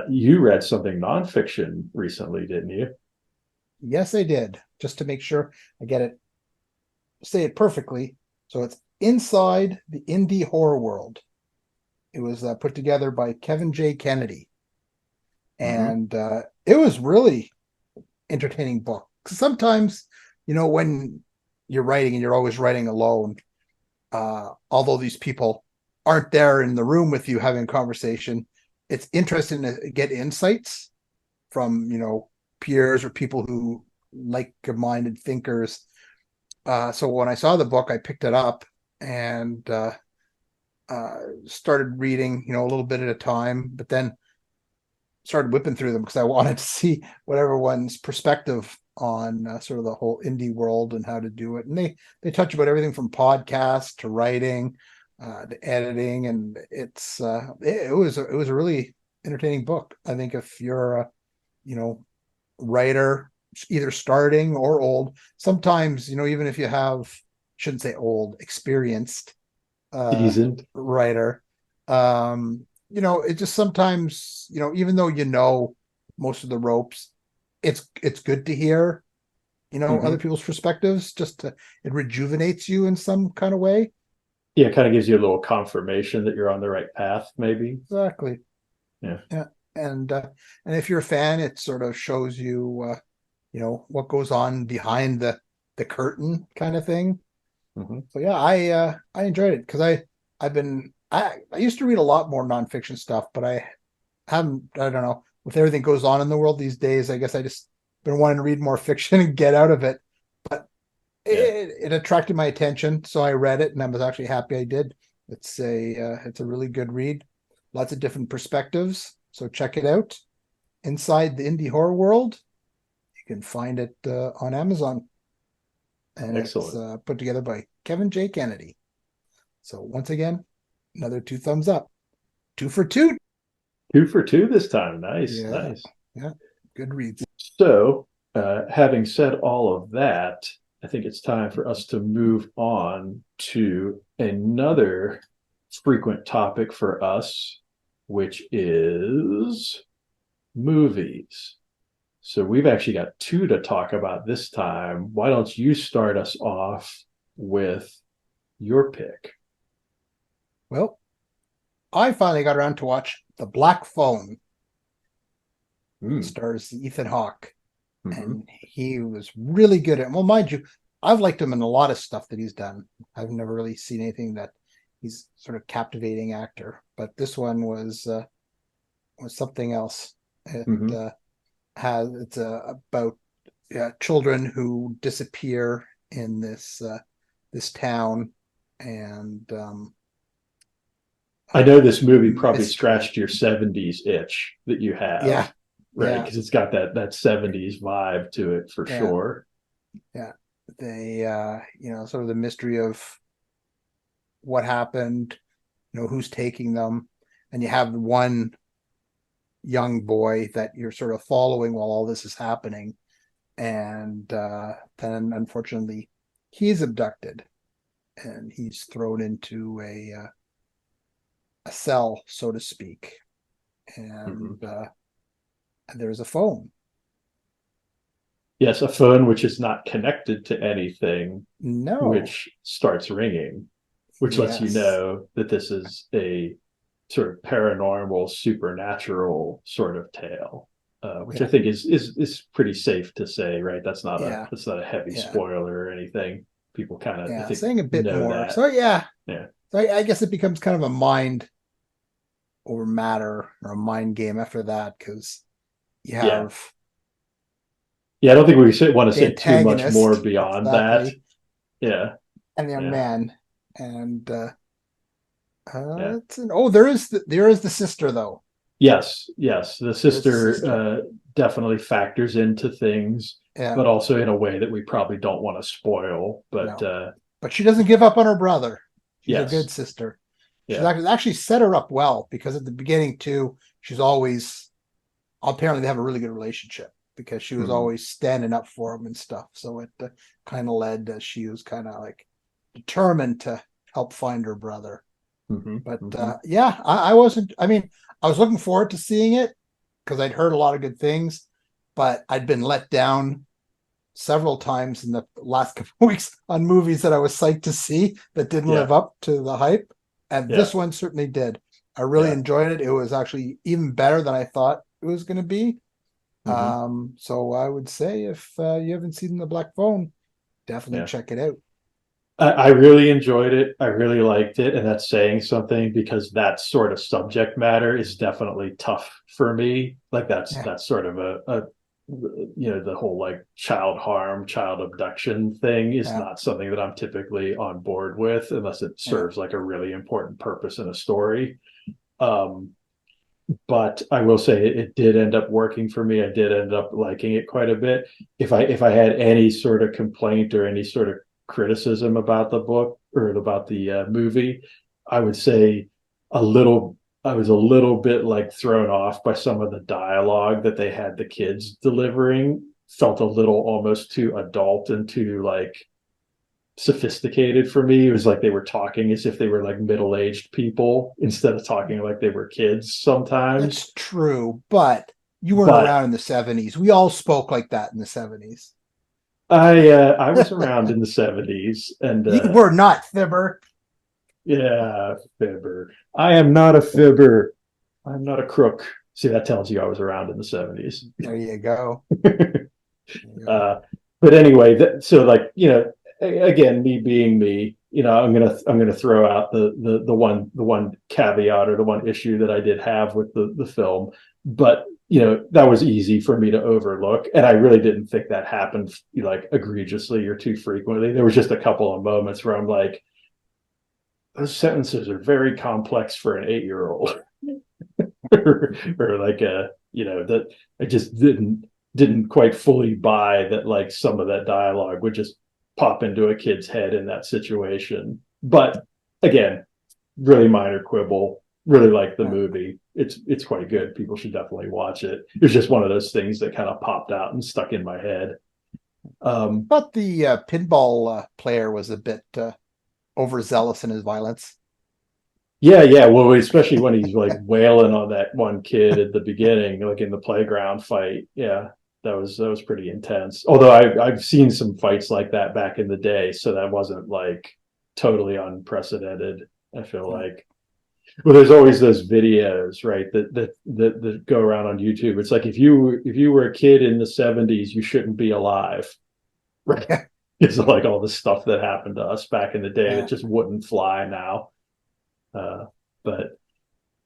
you read something nonfiction recently, didn't you?
Yes, I did. Just to make sure I get it, say it perfectly. So it's Inside the Indie Horror World. It was put together by Kevin J. Kennedy, and it was really entertaining book. Sometimes, you know, when you're writing and you're always writing alone, although these people aren't there in the room with you having a conversation, it's interesting to get insights from, you know, peers or people who like-minded thinkers. So when I saw the book, I picked it up and started reading, you know, a little bit at a time, but then started whipping through them because I wanted to see what everyone's perspective on sort of the whole indie world and how to do it. And they touch about everything from podcasts to writing to editing, and it was a really entertaining book. I think if you're a, you know, writer, either starting or old, sometimes, you know, even if you have, shouldn't say old, experienced
seasoned
writer, you know, it just sometimes, you know, even though you know most of the ropes, it's good to hear, you know, other people's perspectives. It rejuvenates you in some kind of way.
Yeah, it kind of gives you a little confirmation that you're on the right path, maybe.
Exactly.
Yeah.
And if you're a fan, it sort of shows you, you know, what goes on behind the curtain kind of thing. So yeah, I enjoyed it because I used to read a lot more nonfiction stuff, but I don't know, with everything goes on in the world these days, I guess I just been wanting to read more fiction and get out of it. But it attracted my attention, so I read it, and I was actually happy I did. It's a really good read, lots of different perspectives. So check it out, Inside the Indie Horror World. You can find it on Amazon, and
excellent.
It's put together by Kevin J. Kennedy. So once again, another 2 thumbs up. 2 for 2.
2 for 2 this time. Nice,
Yeah.
nice.
Yeah, good reads.
So, having said all of that, I think it's time for us to move on to another frequent topic for us, which is movies. So we've actually got 2 to talk about this time. Why don't you start us off with your pick?
Well, I finally got around to watch The Black Phone. It stars Ethan Hawke. And he was really good at, well, mind you, I've liked him in a lot of stuff that he's done. I've never really seen anything that he's sort of captivating actor, but this one was something else. It's about children who disappear in this town, and
I know this movie probably scratched your 70s itch that you have.
Yeah.
Right, because it's got that 70s vibe to it for sure.
Yeah. They sort of the mystery of what happened, who's taking them, and you have one young boy that you're sort of following while all this is happening, and then unfortunately he's abducted and he's thrown into a cell, so to speak, and there's a phone.
Yes, a phone which is not connected to anything.
No.
Which starts ringing, which lets you know that this is a sort of paranormal, supernatural sort of tale, which I think is pretty safe to say, right? That's not a heavy spoiler or anything. People kind of
saying a bit more.
That.
So So I guess it becomes kind of a mind over matter or a mind game after that, because you have
I don't think we want to say too much more beyond that. Yeah.
And the young man. And there is the sister, though.
Yes. The sister definitely factors into things, but also in a way that we probably don't want to spoil. But
she doesn't give up on her brother. She's a good sister. She's actually set her up well, because at the beginning too, she's always, apparently they have a really good relationship, because she was always standing up for him and stuff. So it kind of led to, she was kind of like determined to help find her brother. But I wasn't, I was looking forward to seeing it because I'd heard a lot of good things, but I'd been let down several times in the last couple of weeks on movies that I was psyched to see that didn't live up to the hype. And this one certainly did. I really enjoyed it. It was actually even better than I thought it was going to be. So I would say, if you haven't seen The Black Phone, definitely check it out.
I really enjoyed it. I really liked it. And that's saying something, because that sort of subject matter is definitely tough for me. Like that's sort of a the whole like child harm, child abduction thing is not something that I'm typically on board with, unless it serves like a really important purpose in a story. But I will say it did end up working for me. I did end up liking it quite a bit. If I had any sort of complaint or any sort of criticism about the book or about the movie, I would say I was a little bit like thrown off by some of the dialogue that they had the kids delivering. Felt a little almost too adult and too like sophisticated for me. It was like they were talking as if they were like middle-aged people instead of talking like they were kids sometimes.
That's true, but you weren't around in the 70s. We all spoke like that in the 70s.
I was around in the 70s, and
you were not, Fibber.
Yeah, fibber. I am not a fibber. I'm not a crook. See, that tells you I was around in the 70s.
There you go.
But anyway, so like, again, me being me, I'm gonna throw out the one caveat or the one issue that I did have with the film, but that was easy for me to overlook, and I really didn't think that happened like egregiously or too frequently. There was just a couple of moments where I'm like, those sentences are very complex for an 8-year-old, or like that I just didn't quite fully buy that, like some of that dialogue would just pop into a kid's head in that situation. But again, really minor quibble. really like the
Yeah.
movie. It's quite good. People should definitely watch it. It's just one of those things that kind of popped out and stuck in my head.
But the pinball player was a bit overzealous in his violence.
Yeah. Well, especially when he's like wailing on that one kid at the beginning, like in the playground fight. Yeah, that was pretty intense. Although I've seen some fights like that back in the day, so that wasn't like totally unprecedented. I feel like. Well, there's always those videos, right? That go around on YouTube. It's like if you were a kid in the '70s, you shouldn't be alive, right?
Yeah.
It's like all the stuff that happened to us back in the day that
Yeah.
just wouldn't fly now. But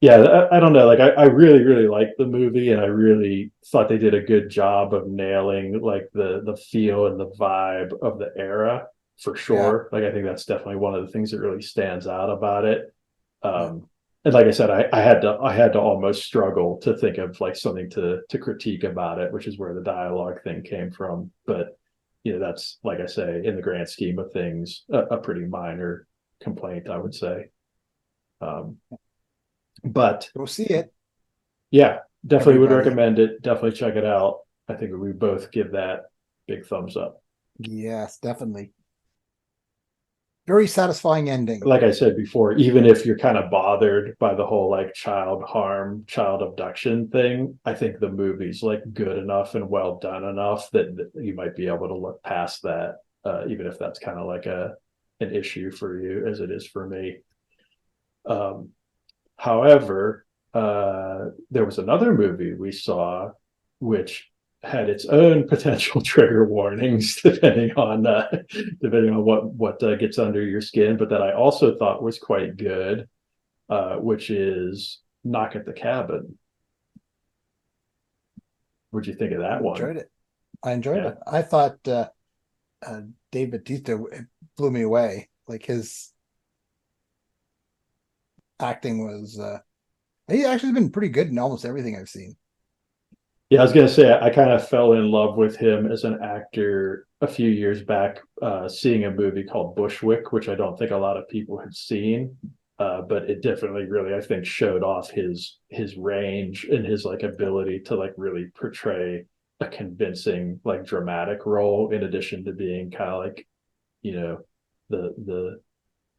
yeah, I don't know. Like I really, really liked the movie, and I really thought they did a good job of nailing like the feel and the vibe of the era for
Yeah.
sure. Like I think that's definitely one of the things that really stands out about it.
Yeah.
And like I said, I had to almost struggle to think of like something to critique about it, which is where the dialogue thing came from. But that's like I say, in the grand scheme of things, a pretty minor complaint, I would say. Um, but
Go see it,
yeah, definitely would
everybody.
recommend it. Definitely check it out. I think we both give that big thumbs up.
Yes, definitely. Very satisfying ending.
Like I said before, even if you're kind of bothered by the whole like child harm, child abduction thing, I think the movie's like good enough and well done enough that you might be able to look past that, even if that's kind of like an issue for you as it is for me. Um, However, there was another movie we saw which had its own potential trigger warnings, depending on what gets under your skin, but that I also thought was quite good, which is Knock at the Cabin. What'd you think of
I
that one?
enjoyed it. I enjoyed
Yeah,
it. I thought Dave Bautista blew me away. Like his acting was he actually been pretty good in almost everything I've seen.
yeah. I was gonna say I kind of fell in love with him as an actor a few years back, seeing a movie called Bushwick, which I don't think a lot of people have seen. But it definitely really, I think, showed off his range and his like ability to like really portray a convincing like dramatic role, in addition to being kind of like you know the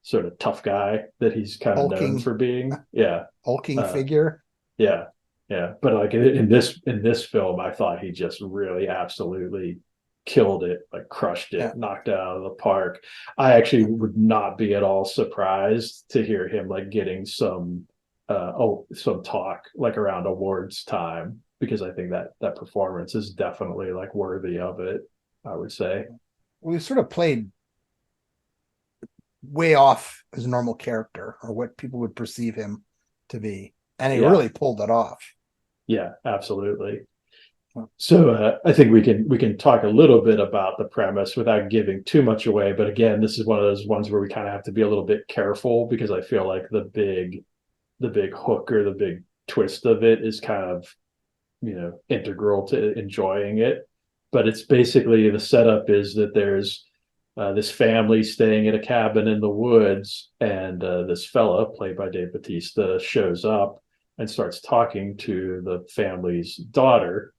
sort of tough guy that he's kind of known
Hulking
for being. Yeah,
hulking
uh,
figure.
yeah, yeah. But like in this film, I thought he just really absolutely killed it, like crushed
Yeah.
it, knocked it out of the park. I actually would not be at all surprised to hear him like getting some talk like around awards time, because I think that performance is definitely like worthy of it, I would say.
Well, he sort of played way off his normal character or what people would perceive him to be. And he
Yeah,
really pulled it off.
yeah, absolutely. So I think we can talk a little bit about the premise without giving too much away. But again, this is one of those ones where we kind of have to be a little bit careful, because I feel like the big hook or the big twist of it is kind of integral to enjoying it. But it's basically, the setup is that there's this family staying in a cabin in the woods, and this fella played by Dave Bautista shows up and starts talking to the family's daughter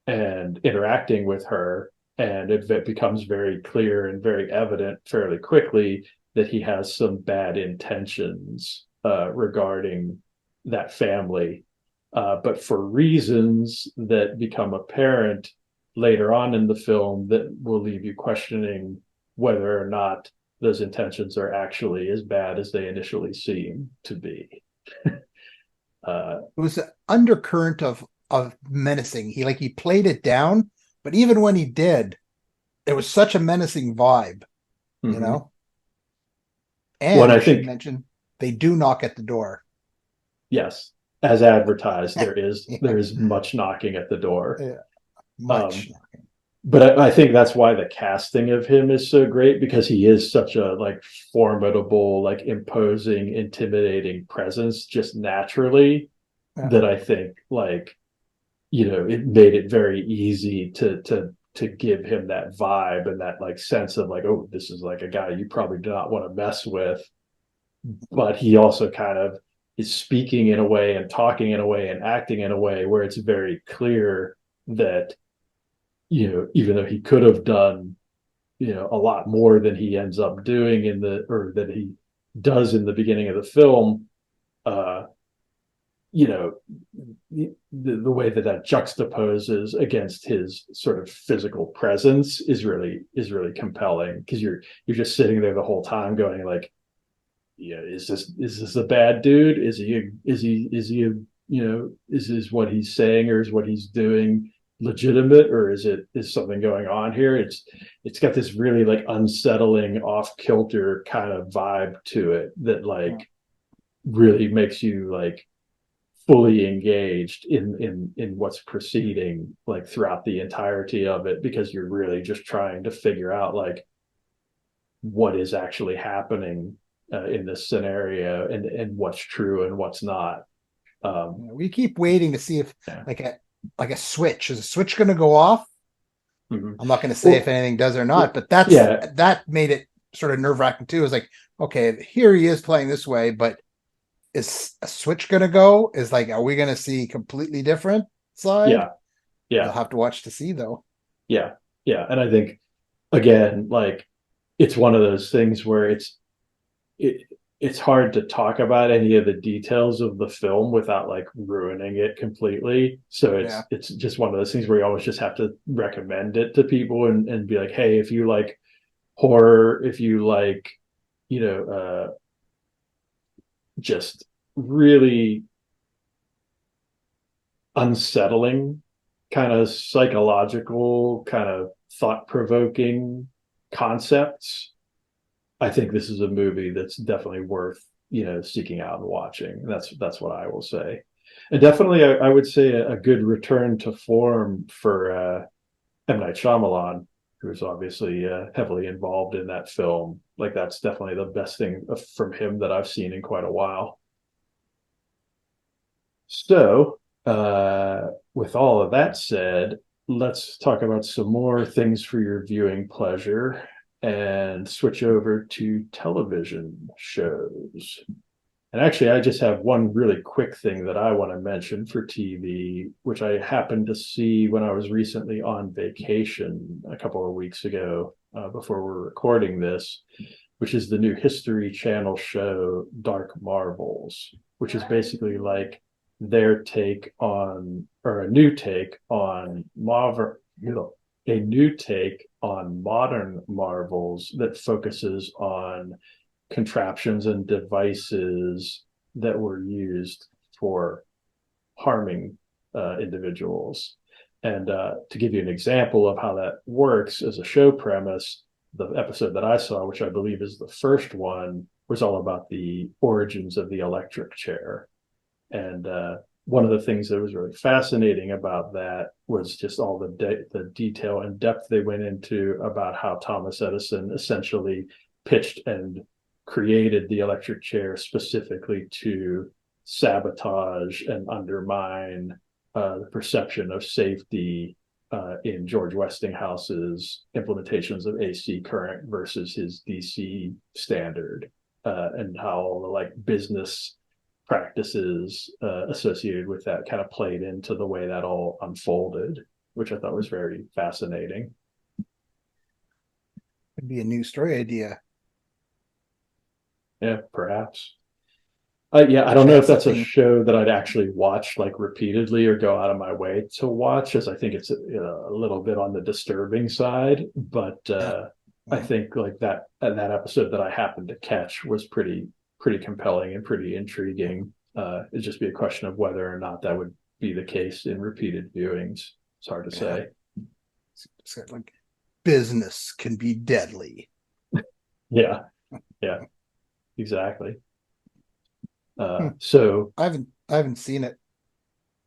and interacting with her. And it becomes very clear and very evident fairly quickly that he has some bad intentions regarding that family. But for reasons that become apparent later on in the film, that will leave you questioning whether or not those intentions are actually as bad as they initially seem to be.
It was an undercurrent of menacing. He played it down, but even when he did, it was such a menacing vibe, you
Mm-hmm.
know?
When
And
I
I should
think,
mention they do knock at the door.
yes, as advertised, there is
Yeah,
there is much knocking at the door.
yeah, much
Um,
knocking.
but I think that's why the casting of him is so great, because he is such a like formidable, like imposing, intimidating presence just naturally,
Yeah.
that I think like it made it very easy to give him that vibe and that like sense of like, oh, this is like a guy you probably do not want to mess with. But he also kind of is speaking in a way and talking in a way and acting in a way where it's very clear that, even though he could have done, a lot more than he ends up doing or that he does in the beginning of the film, uh, you know, the way that juxtaposes against his sort of physical presence is really compelling, because you're just sitting there the whole time going like, is this a bad dude? Is what he's saying or is what he's doing legitimate, or is something going on here? It's got this really like unsettling, off kilter kind of vibe to it that like really makes you like fully engaged in what's proceeding like throughout the entirety of it, because you're really just trying to figure out like what is actually happening in this scenario, and what's true and what's not.
We keep waiting to see if
Yeah.
like a switch is a switch going to go off.
Mhm.
I'm not going to say if anything does or not, but that made it sort of nerve wracking too. It was like, okay, here he is playing this way, but is a switch going to go? Is like, are we going to see completely different side?
Yeah.
You'll
Yeah.
have to watch to see though.
Yeah. Yeah. And I think again, like it's one of those things where it's hard to talk about any of the details of the film without like ruining it completely. So it's just one of those things where you always just have to recommend it to people, and be like, hey, if you like horror, if you like, you know, just really unsettling, kind of psychological, kind of thought-provoking concepts, I think this is a movie that's definitely worth, seeking out and watching. That's what I will say. And definitely I would say a good return to form for M. Night Shyamalan, who's obviously heavily involved in that film. Like that's definitely the best thing from him that I've seen in quite a while. So, with all of that said, let's talk about some more things for your viewing pleasure and switch over to television shows. And actually, I just have one really quick thing that I want to mention for TV, which I happened to see when I was recently on vacation a couple of weeks ago, before we're recording this, which is the new History Channel show Dark Marvels, which is basically like their take on, or a new take on Marvel, a new take on modern Marvels that focuses on contraptions and devices that were used for harming individuals. And to give you an example of how that works as a show premise, the episode that I saw, which I believe is the first one, was all about the origins of the electric chair. And one of the things that was really fascinating about that was just all the detail and depth they went into about how Thomas Edison essentially pitched and created the electric chair specifically to sabotage and undermine the perception of safety in George Westinghouse's implementations of AC current versus his DC standard, and how all the like business practices associated with that kind of played into the way that all unfolded, which I thought was very fascinating.
Could be a new story idea.
Yeah, perhaps. Yeah, I don't know if that's a show that I'd actually watch like repeatedly or go out of my way to watch, as I think it's a little bit on the disturbing side. But I think like that episode that I happened to catch was pretty compelling and pretty intriguing. It'd just be a question of whether or not that would be the case in repeated viewings. It's hard to say.
It's like business can be deadly.
Yeah, exactly. So
I haven't seen it.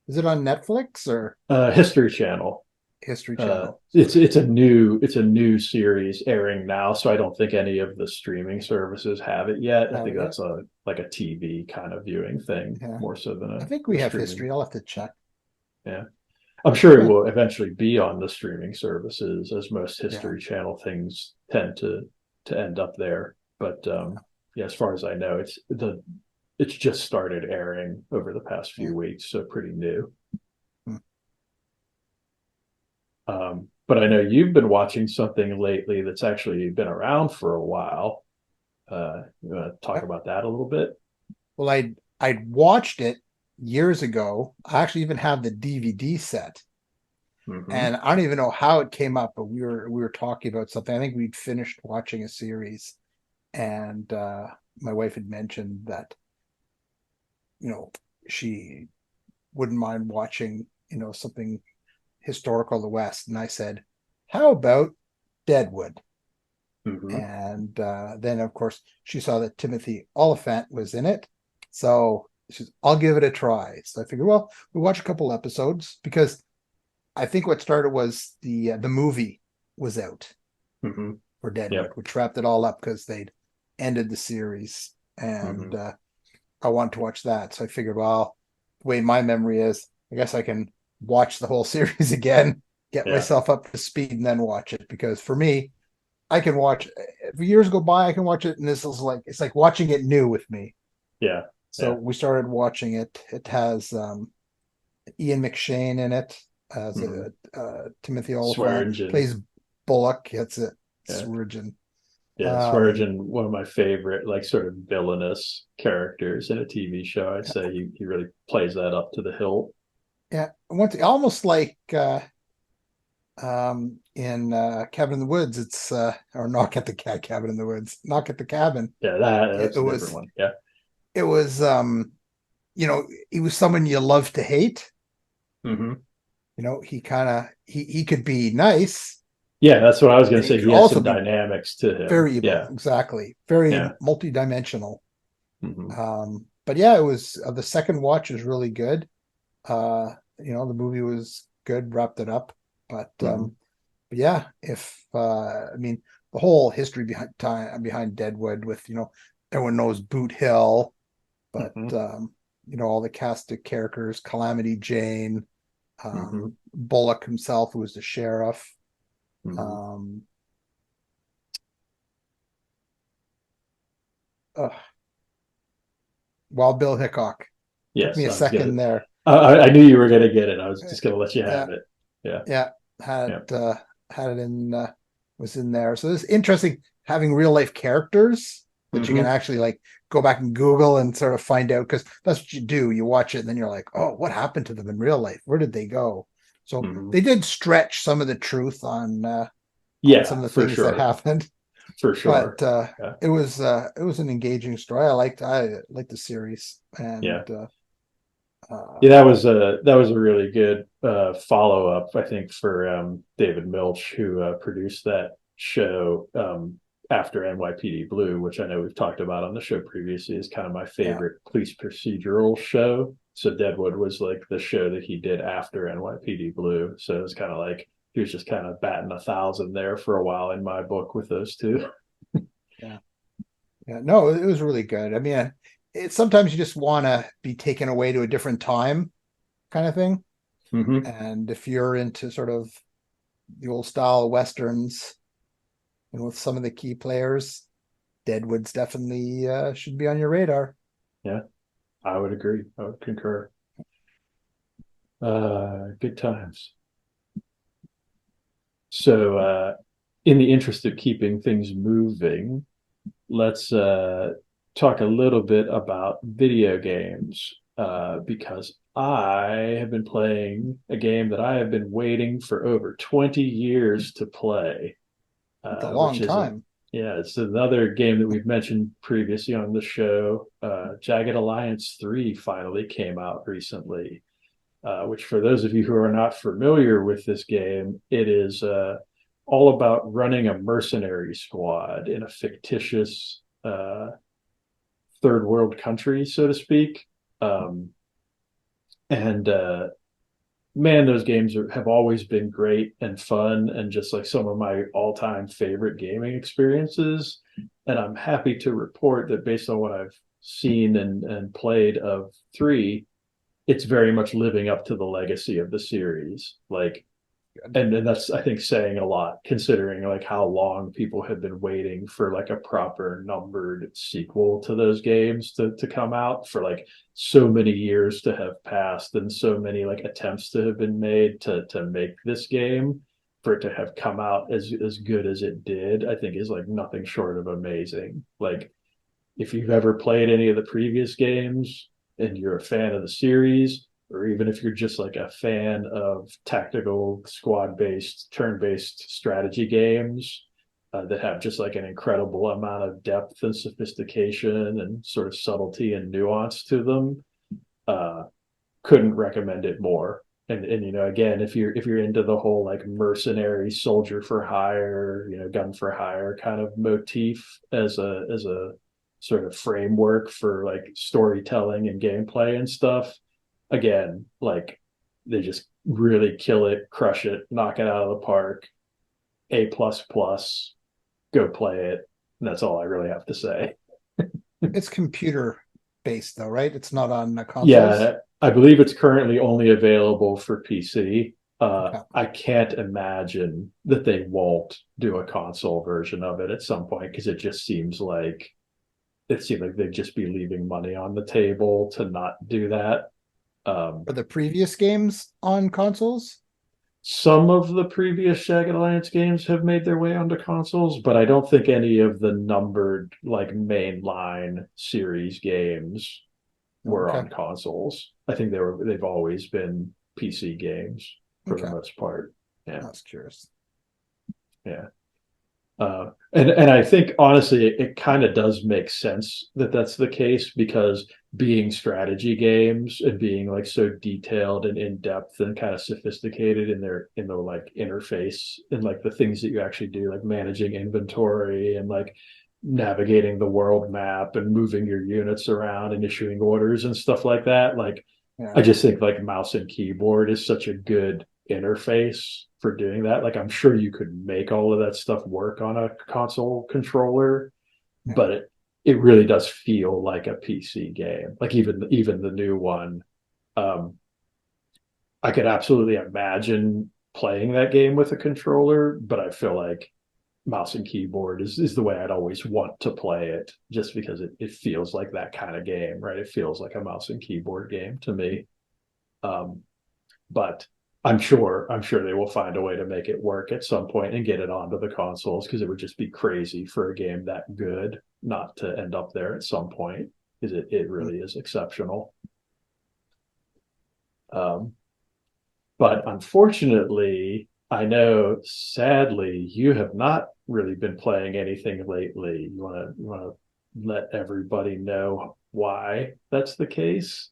Is it on Netflix or
History Channel?
History Channel.
It's a new series airing now, so I don't think any of the streaming services have it yet. I think that's a TV kind of viewing thing, more so than
I think we have streaming. History. I'll have to check.
Yeah, I'm sure it will eventually be on the streaming services, as most History Channel things tend to end up there. But as far as I know, it's it's just started airing over the past
Yeah.
few weeks, so pretty new.
Hmm.
But I know you've been watching something lately that's actually been around for a while. You want to talk
Yep.
about that a little bit?
Well, I'd watched it years ago. I actually even have the DVD set,
Mm-hmm.
and I don't even know how it came up, but we were talking about something. I think we'd finished watching a series, and my wife had mentioned that, you know, she wouldn't mind watching, something historical of the West. And I said, how about Deadwood?
Mm-hmm.
And then, of course, she saw that Timothy Oliphant was in it. So she says, I'll give it a try. So I figured, well, we watch a couple episodes because I think what started was the movie was out
Mm-hmm.
for Deadwood,
Yep.
which wrapped it all up because they'd ended the series.
Mm-hmm.
And I wanted to watch that. So I figured, well, the way my memory is, I guess I can watch the whole series again, get
Yeah.
myself up to speed, and then watch it. Because for me, I can watch. If years go by, I can watch it, and this is like it's like watching it new with me.
Yeah.
So
Yeah.
we started watching it. It has Ian McShane in it as
Mm-hmm.
Timothy Oliphant
Swearingen.
plays Bullock. It's a
Yeah.
Surgeon.
Yeah.
Um,
Swearingen, one of my favorite, like sort of villainous characters in a TV show. I'd say he really plays that up to the hilt.
yeah, almost like in Cabin in the Woods. It's or Knock at the Cabin in the Woods. Knock at the Cabin.
Yeah,
It,
that's
it
a different
was
one. Yeah.
it was he was someone you love to hate.
Mm-hmm.
He kind of he could be nice,
Yeah, that's what I was going
and
to
he
say.
could
He had
also
some
be
dynamics to him.
very evil.
Yeah.
Exactly, very
Yeah.
multi-dimensional.
Mm-hmm.
But yeah, it was the second watch was really good. The movie was good, wrapped it up. But
Mm-hmm.
yeah, if I mean the whole history behind Deadwood with everyone knows Boot Hill, but
Mm-hmm.
all the cast of characters, Calamity Jane,
Mm-hmm.
Bullock himself, who was the sheriff.
Mm-hmm.
Um, uh, Wild Bill Hickok. Took me
Yes,
a
I was gonna.
second there.
I knew you were gonna get it. I was just gonna let you
Yeah,
have it. Yeah.
yeah, had
Yeah.
had it in was in there. So it's interesting having real life characters that you can
Mm-hmm.
actually like go back and Google and sort of find out, because that's what you do. You watch it and then you're like, oh, what happened to them in real life? Where did they go? So
Mm-hmm.
they did stretch some of the truth on some
Yeah,
of the
for
things that
sure.
happened,
For
but
sure. Yeah.
it was an engaging story. I liked the series, and
Yeah.
uh,
Yeah, that was a really good follow up, I think, for David Milch, who produced that show after NYPD Blue, which I know we've talked about on the show previously, is kind of my
yeah,
favorite police procedural show. So Deadwood was like the show that he did after NYPD Blue. So it was kind of like he was just kind of batting 1,000 there for a while in my book with those two.
yeah. Yeah, no, it was really good. I mean, sometimes you just want to be taken away to a different time, kind of thing.
Mm-hmm.
And if you're into sort of the old style westerns, and with some of the key players, Deadwood's definitely should be on your radar.
Yeah, I would agree. I would concur. Good times. So, in the interest of keeping things moving, let's talk a little bit about video games because I have been playing a game that I have been waiting for over 20 years to play,
It's a
which
long
is
time.
yeah, it's another game that we've mentioned previously on the show. Jagged Alliance 3 finally came out recently, which for those of you who are not familiar with this game, it is all about running a mercenary squad in a fictitious third world country, so to speak. Um, and Man, those games have always been great and fun and just like some of my all time favorite gaming experiences. And I'm happy to report that based on what I've seen and played of three, it's very much living up to the legacy of the series. Like and that's, I think, saying a lot, considering like how long people have been waiting for like a proper numbered sequel to those games to come out, for like so many years to have passed and so many like attempts to have been made to make this game. For it to have come out as good as it did, I think is like nothing short of amazing. Like, if you've ever played any of the previous games and you're a fan of the series, or even if you're just like a fan of tactical squad-based, turn-based strategy games that have just like an incredible amount of depth and sophistication and sort of subtlety and nuance to them, couldn't recommend it more. And you know, again, if you're into the whole like mercenary soldier for hire, you know, gun for hire kind of motif as a sort of framework for like storytelling and gameplay and stuff, again, like they just really kill it, crush it, knock it out of the park. A plus plus, go play it. And that's all I really have to say.
It's computer based though, right? It's not on consoles.
Yeah, I believe it's currently only available for PC.
Okay.
I can't imagine that they won't do a console version of it at some point, because it seems like they'd just be leaving money on the table to not do that.
Are the previous games on consoles?
Some of the previous Jagged Alliance games have made their way onto consoles, but I don't think any of the numbered like mainline series games were on consoles. I think they've always been PC games for the most part. Yeah,
that's curious.
Yeah. And I think honestly it kind of does make sense that that's the case, because being strategy games and being like so detailed and in depth and kind of sophisticated in their like interface and like the things that you actually do, like managing inventory and like navigating the world map and moving your units around and issuing orders and stuff like that, like I just think like mouse and keyboard is such a good interface for doing that. Like, I'm sure you could make all of that stuff work on a console controller, but it really does feel like a PC game. Like even the new one, I could absolutely imagine playing that game with a controller, but I feel like mouse and keyboard is the way I'd always want to play it, just because it feels like that kind of game, right? It feels like a mouse and keyboard game to me. But I'm sure they will find a way to make it work at some point and get it onto the consoles, because it would just be crazy for a game that good not to end up there at some point, because it really is exceptional. But unfortunately, I know, sadly, you have not really been playing anything lately. You want to let everybody know why that's the case?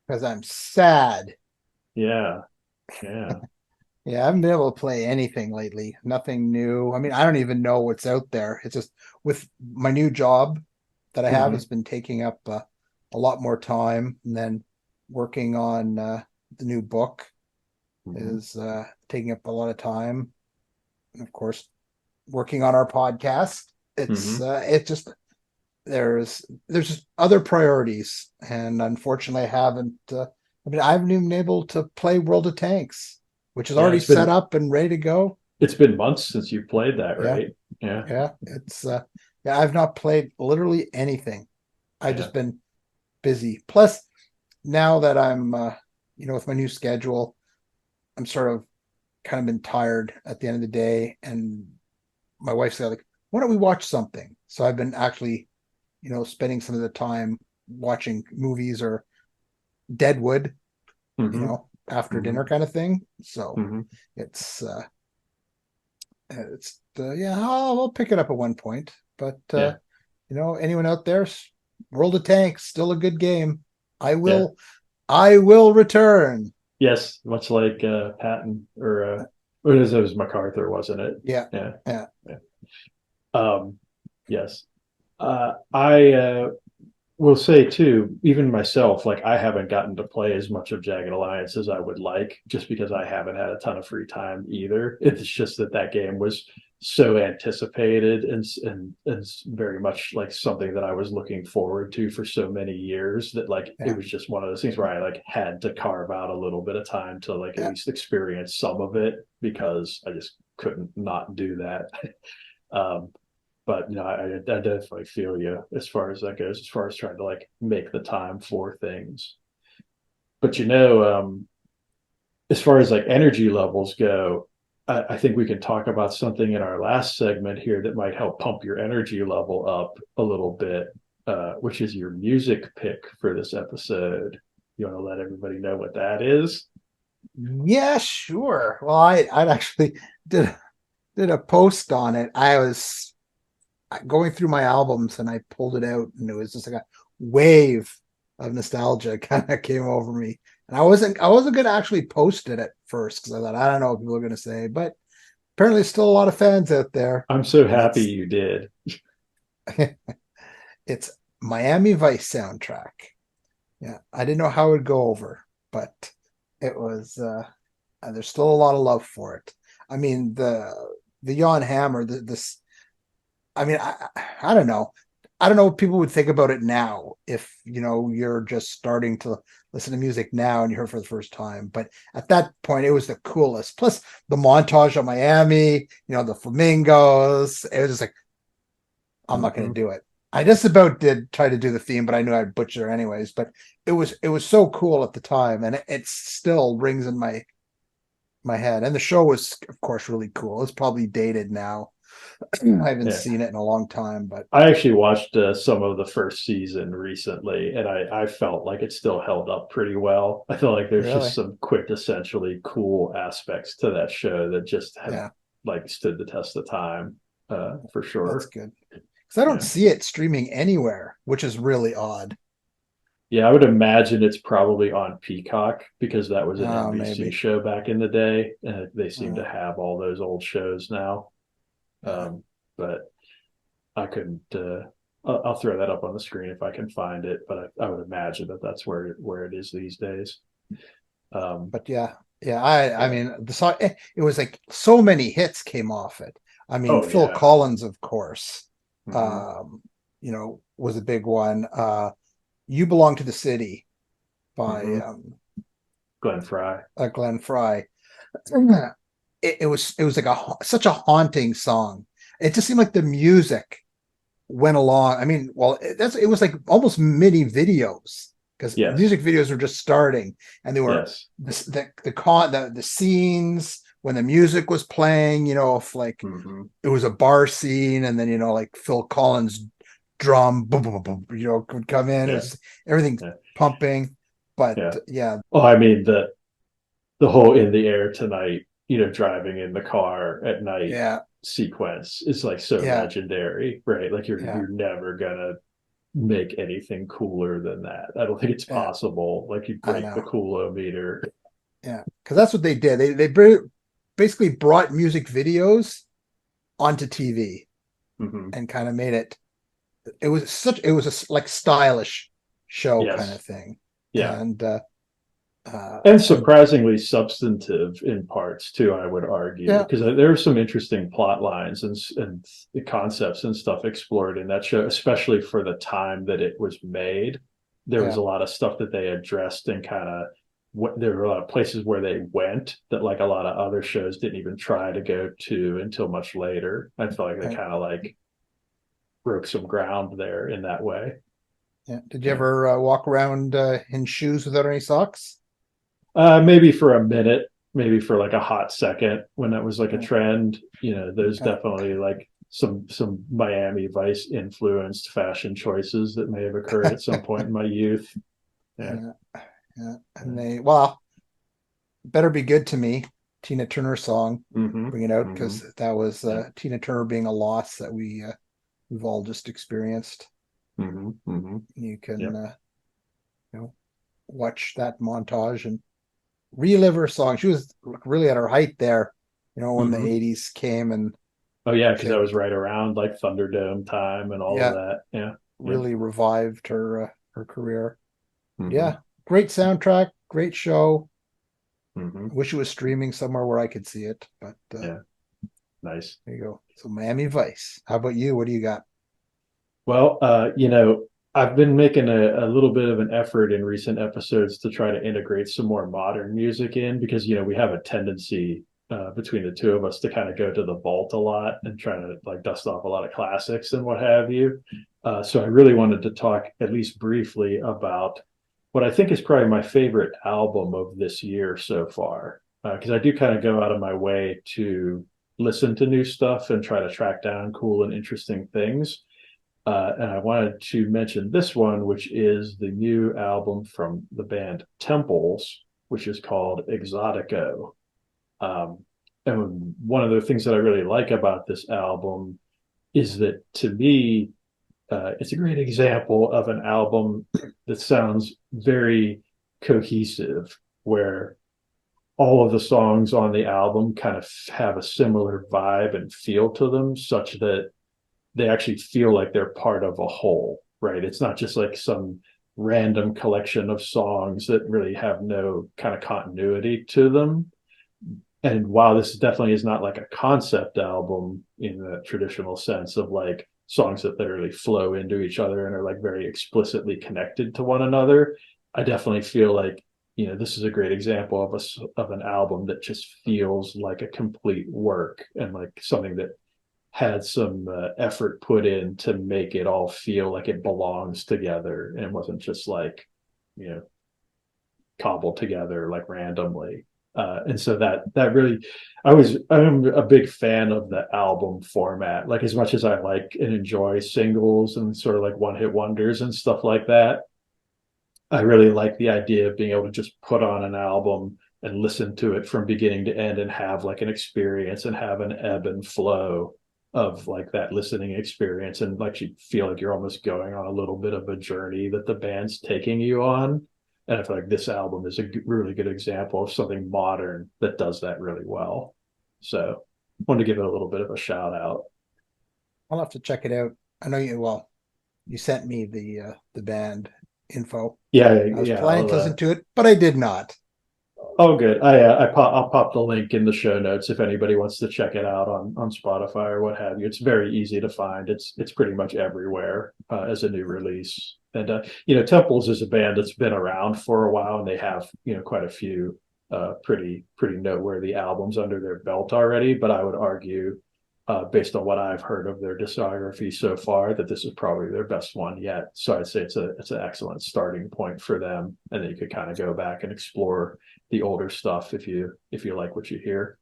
Because I'm sad.
Yeah.
Yeah, I haven't been able to play anything lately. Nothing new. I mean, I don't even know what's out there. It's just with my new job that I have, it's been taking up a lot more time, and then working on the new book is taking up a lot of time. And of course, working on our podcast, it's just there's just other priorities, and unfortunately, I haven't. I haven't even been able to play World of Tanks, which is already set up and ready to go.
It's been months since you've played that, right?
Yeah. It's I've not played literally anything. I've just been busy. Plus, now that I'm with my new schedule, I'm sort of kind of been tired at the end of the day, and my wife said, like, why don't we watch something? So I've been actually, spending some of the time watching movies or Deadwood, after dinner kind of thing. So I'll pick it up at one point. But anyone out there, World of Tanks, still a good game. I will return.
Yes, much like Patton or what is it? It was MacArthur, wasn't it?
Yeah.
Yes. I will say too, even myself, like I haven't gotten to play as much of Jagged Alliance as I would like, just because I haven't had a ton of free time either. It's just that game was so anticipated and very much like something that I was looking forward to for so many years that like
Yeah.
it was just one of those things where I like had to carve out a little bit of time to like at
Yeah.
least experience some of it because I just couldn't not do that. But I definitely feel you as far as that goes, as far as trying to like make the time for things. But as far as like energy levels go, I think we can talk about something in our last segment here that might help pump your energy level up a little bit, which is your music pick for this episode. You want to let everybody know what that is?
Yeah, sure. Well, I'd actually did a post on it. I was going through my albums and I pulled it out, and it was just like a wave of nostalgia kind of came over me. And I wasn't gonna actually post it at first because I thought I don't know what people are gonna say, but apparently there's still a lot of fans out there.
I'm so happy you did.
It's Miami Vice soundtrack. Yeah, I didn't know how it would go over, but it was. There's still a lot of love for it. I mean, the Jan Hammer, this. I mean, I don't know. I don't know what people would think about it now if you're just starting to listen to music now and you heard it for the first time. But at that point, it was the coolest. Plus the montage of Miami, the flamingos. It was just like, I'm not going to do it. I just about did try to do the theme, but I knew I'd butcher anyways. But it was so cool at the time, and it still rings in my head. And the show was, of course, really cool. It's probably dated now. I haven't seen it in a long time, but
I actually watched some of the first season recently, and I felt like it still held up pretty well. I feel like there's
really,
just some quintessentially cool aspects to that show that just have like stood the test of time, for sure.
That's good because I don't see it streaming anywhere, which is really odd.
Yeah, I would imagine it's probably on Peacock because that was an NBC
Maybe.
show back in the day, and they seem to have all those old shows now. But I couldn't. I'll throw that up on the screen if I can find it, but I would imagine that that's where it is these days.
But I mean the song. It was like so many hits came off it. I mean, Phil Collins, of course, was a big one. You Belong to the City by
Glenn Frey.
Glenn Frey. It was like such a haunting song. It just seemed like the music went along. I mean, well, it was like almost mini videos because music videos were just starting, and they were the scenes when the music was playing. If like it was a bar scene, and then like Phil Collins drum, boom, boom, boom, would come in. It was everything pumping. But
oh, I mean the whole In the Air Tonight, driving in the car at night sequence is like so legendary, right? Like you're never gonna make anything cooler than that. I don't think it's possible. Like you break the cool-o-meter.
Yeah, because that's what they did. They basically brought music videos onto TV and kind of made it. It was a like stylish show kind of thing.
Yeah,
and
surprisingly substantive in parts too, I would argue, because there are some interesting plot lines and the concepts and stuff explored in that show, especially for the time that it was made. There was a lot of stuff that they addressed and kind of there were a lot of places where they went that like a lot of other shows didn't even try to go to until much later. I feel like they kind of like broke some ground there in that way.
Yeah. Did you ever walk around in shoes without any socks?
Maybe for a minute, maybe for like a hot second when that was like a trend. There's definitely like some Miami Vice influenced fashion choices that may have occurred at some point in my youth.
And they Better Be Good to Me, Tina Turner song, bring it out because that was Tina Turner being a loss that we've all just experienced. You can watch that montage and relive her song. She was really at her height there, when the 80s came. And
because that was right around like Thunderdome time and all of that.
Really revived her career. Great soundtrack, great show. Wish it was streaming somewhere where I could see it, but
Nice.
There you go. So Miami Vice. How about you? What do you got?
Well, I've been making a little bit of an effort in recent episodes to try to integrate some more modern music in because, we have a tendency between the two of us to kind of go to the vault a lot and try to like dust off a lot of classics and what have you. So I really wanted to talk at least briefly about what I think is probably my favorite album of this year so far. Because I do kind of go out of my way to listen to new stuff and try to track down cool and interesting things. And I wanted to mention this one, which is the new album from the band Temples, which is called Exotico. And one of the things that I really like about this album is that to me, it's a great example of an album that sounds very cohesive, where all of the songs on the album kind of have a similar vibe and feel to them, such that they actually feel like they're part of a whole, right? It's not just like some random collection of songs that really have no kind of continuity to them. And while this definitely is not like a concept album in the traditional sense of like songs that literally flow into each other and are like very explicitly connected to one another, I definitely feel like, this is a great example of an album that just feels like a complete work and like something that had some effort put in to make it all feel like it belongs together and wasn't just like, you know, cobbled together like randomly. And so that really, I'm a big fan of the album format. Like as much as I like and enjoy singles and sort of like one hit wonders and stuff like that, I really like the idea of being able to just put on an album and listen to it from beginning to end and have like an experience and have an ebb and flow of like that listening experience and like you feel like you're almost going on a little bit of a journey that the band's taking you on. And I feel like this album is a really good example of something modern that does that really well. So I wanted to give it a little bit of a shout out.
I'll have to check it out. I know you sent me the band info.
Yeah,
I was
yeah.
planning to listen to it, but I did not.
Oh, good. I'll pop the link in the show notes if anybody wants to check it out on Spotify or what have you. It's very easy to find. It's pretty much everywhere as a new release. And Temples is a band that's been around for a while, and they have quite a few pretty noteworthy albums under their belt already. But I would argue, based on what I've heard of their discography so far, that this is probably their best one yet. So I'd say it's an excellent starting point for them, and then you could kind of go back and explore the older stuff if you like what you hear.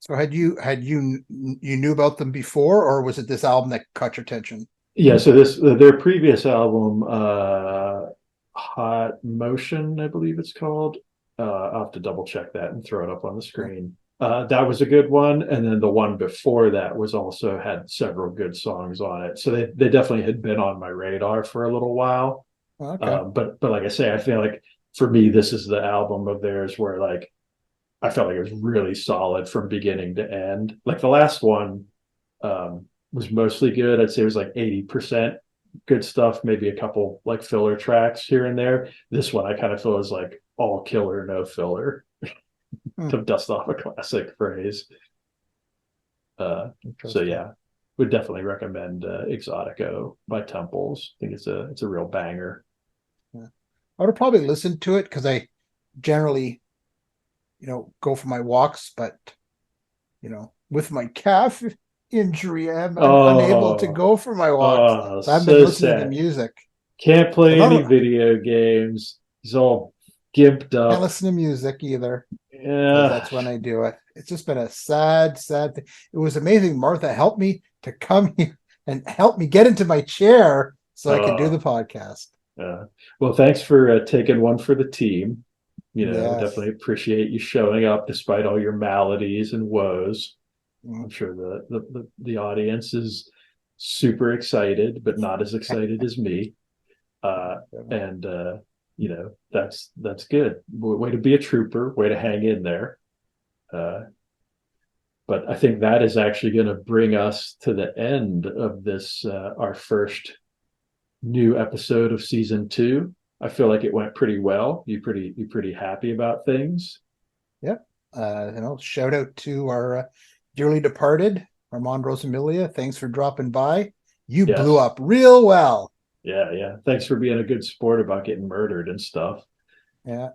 So you knew about them before, or was it this album that caught your attention?
Yeah, so their previous album, Hot Motion, I believe it's called. I'll have to double check that and throw it up on the screen. That was a good one, and then the one before that was also had several good songs on it. So they definitely had been on my radar for a little while.
Okay.
But like I say, I feel like for me, this is the album of theirs where like I felt like it was really solid from beginning to end. Like the last one was mostly good. I'd say it was like 80% good stuff, maybe a couple like filler tracks here and there. This one I kind of feel is like all killer, no filler. To dust off a classic phrase. So yeah, would definitely recommend Exotico by Temples. I think it's a real banger.
Yeah. I would have probably listened to it because I generally, go for my walks, but with my calf injury, I'm unable to go for my walks. So I've been listening to music.
Can't play any video games. He's all gimped up.
Can't listen to music either.
Yeah,
that's when I do it. It's just been a sad thing. It was amazing. Martha helped me to come here and help me get into my chair so I could do the podcast.
Well, thanks for taking one for the team.
Yes.
Definitely appreciate you showing up despite all your maladies and woes. I'm sure the audience is super excited, but not as excited as me. And that's good. Way to be a trooper. Way to hang in there. But I think that is actually going to bring us to the end of this, our first new episode of season 2. I feel like it went pretty well. You pretty happy about things?
Yep. Shout out to our dearly departed Armand Rosamilia, thanks for dropping by. You blew
Yes.
up real well.
Yeah. Thanks for being a good sport about getting murdered and stuff.
Yeah.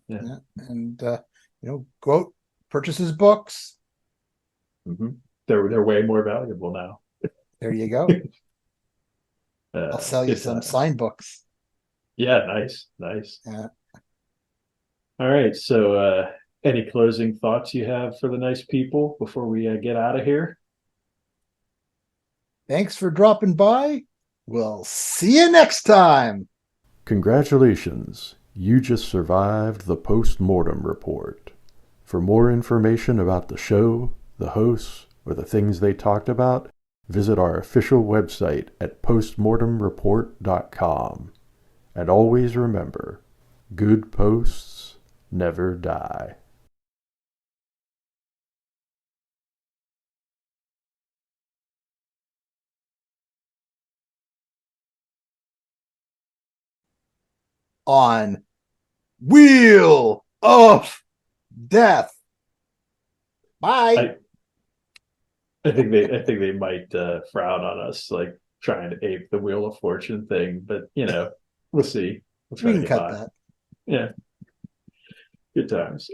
Yeah.
Yeah. And, go out, purchase his books.
hmm they're way more valuable now.
There you go. I'll sell you
Good
some
times.
signed books.
Yeah, nice.
Yeah.
All right. So, any closing thoughts you have for the nice people before we get out of here?
Thanks for dropping by. We'll see you next time.
Congratulations, you just survived the post-mortem report. For more information about the show, the hosts, or the things they talked about, visit our official website at postmortemreport.com. And always remember, good posts never die.
On Wheel of Death. Bye.
I think they might frown on us, like trying to ape the Wheel of Fortune thing, but we'll see. We'll try
We
to
can
get
cut
by.
that.
Yeah. Good times.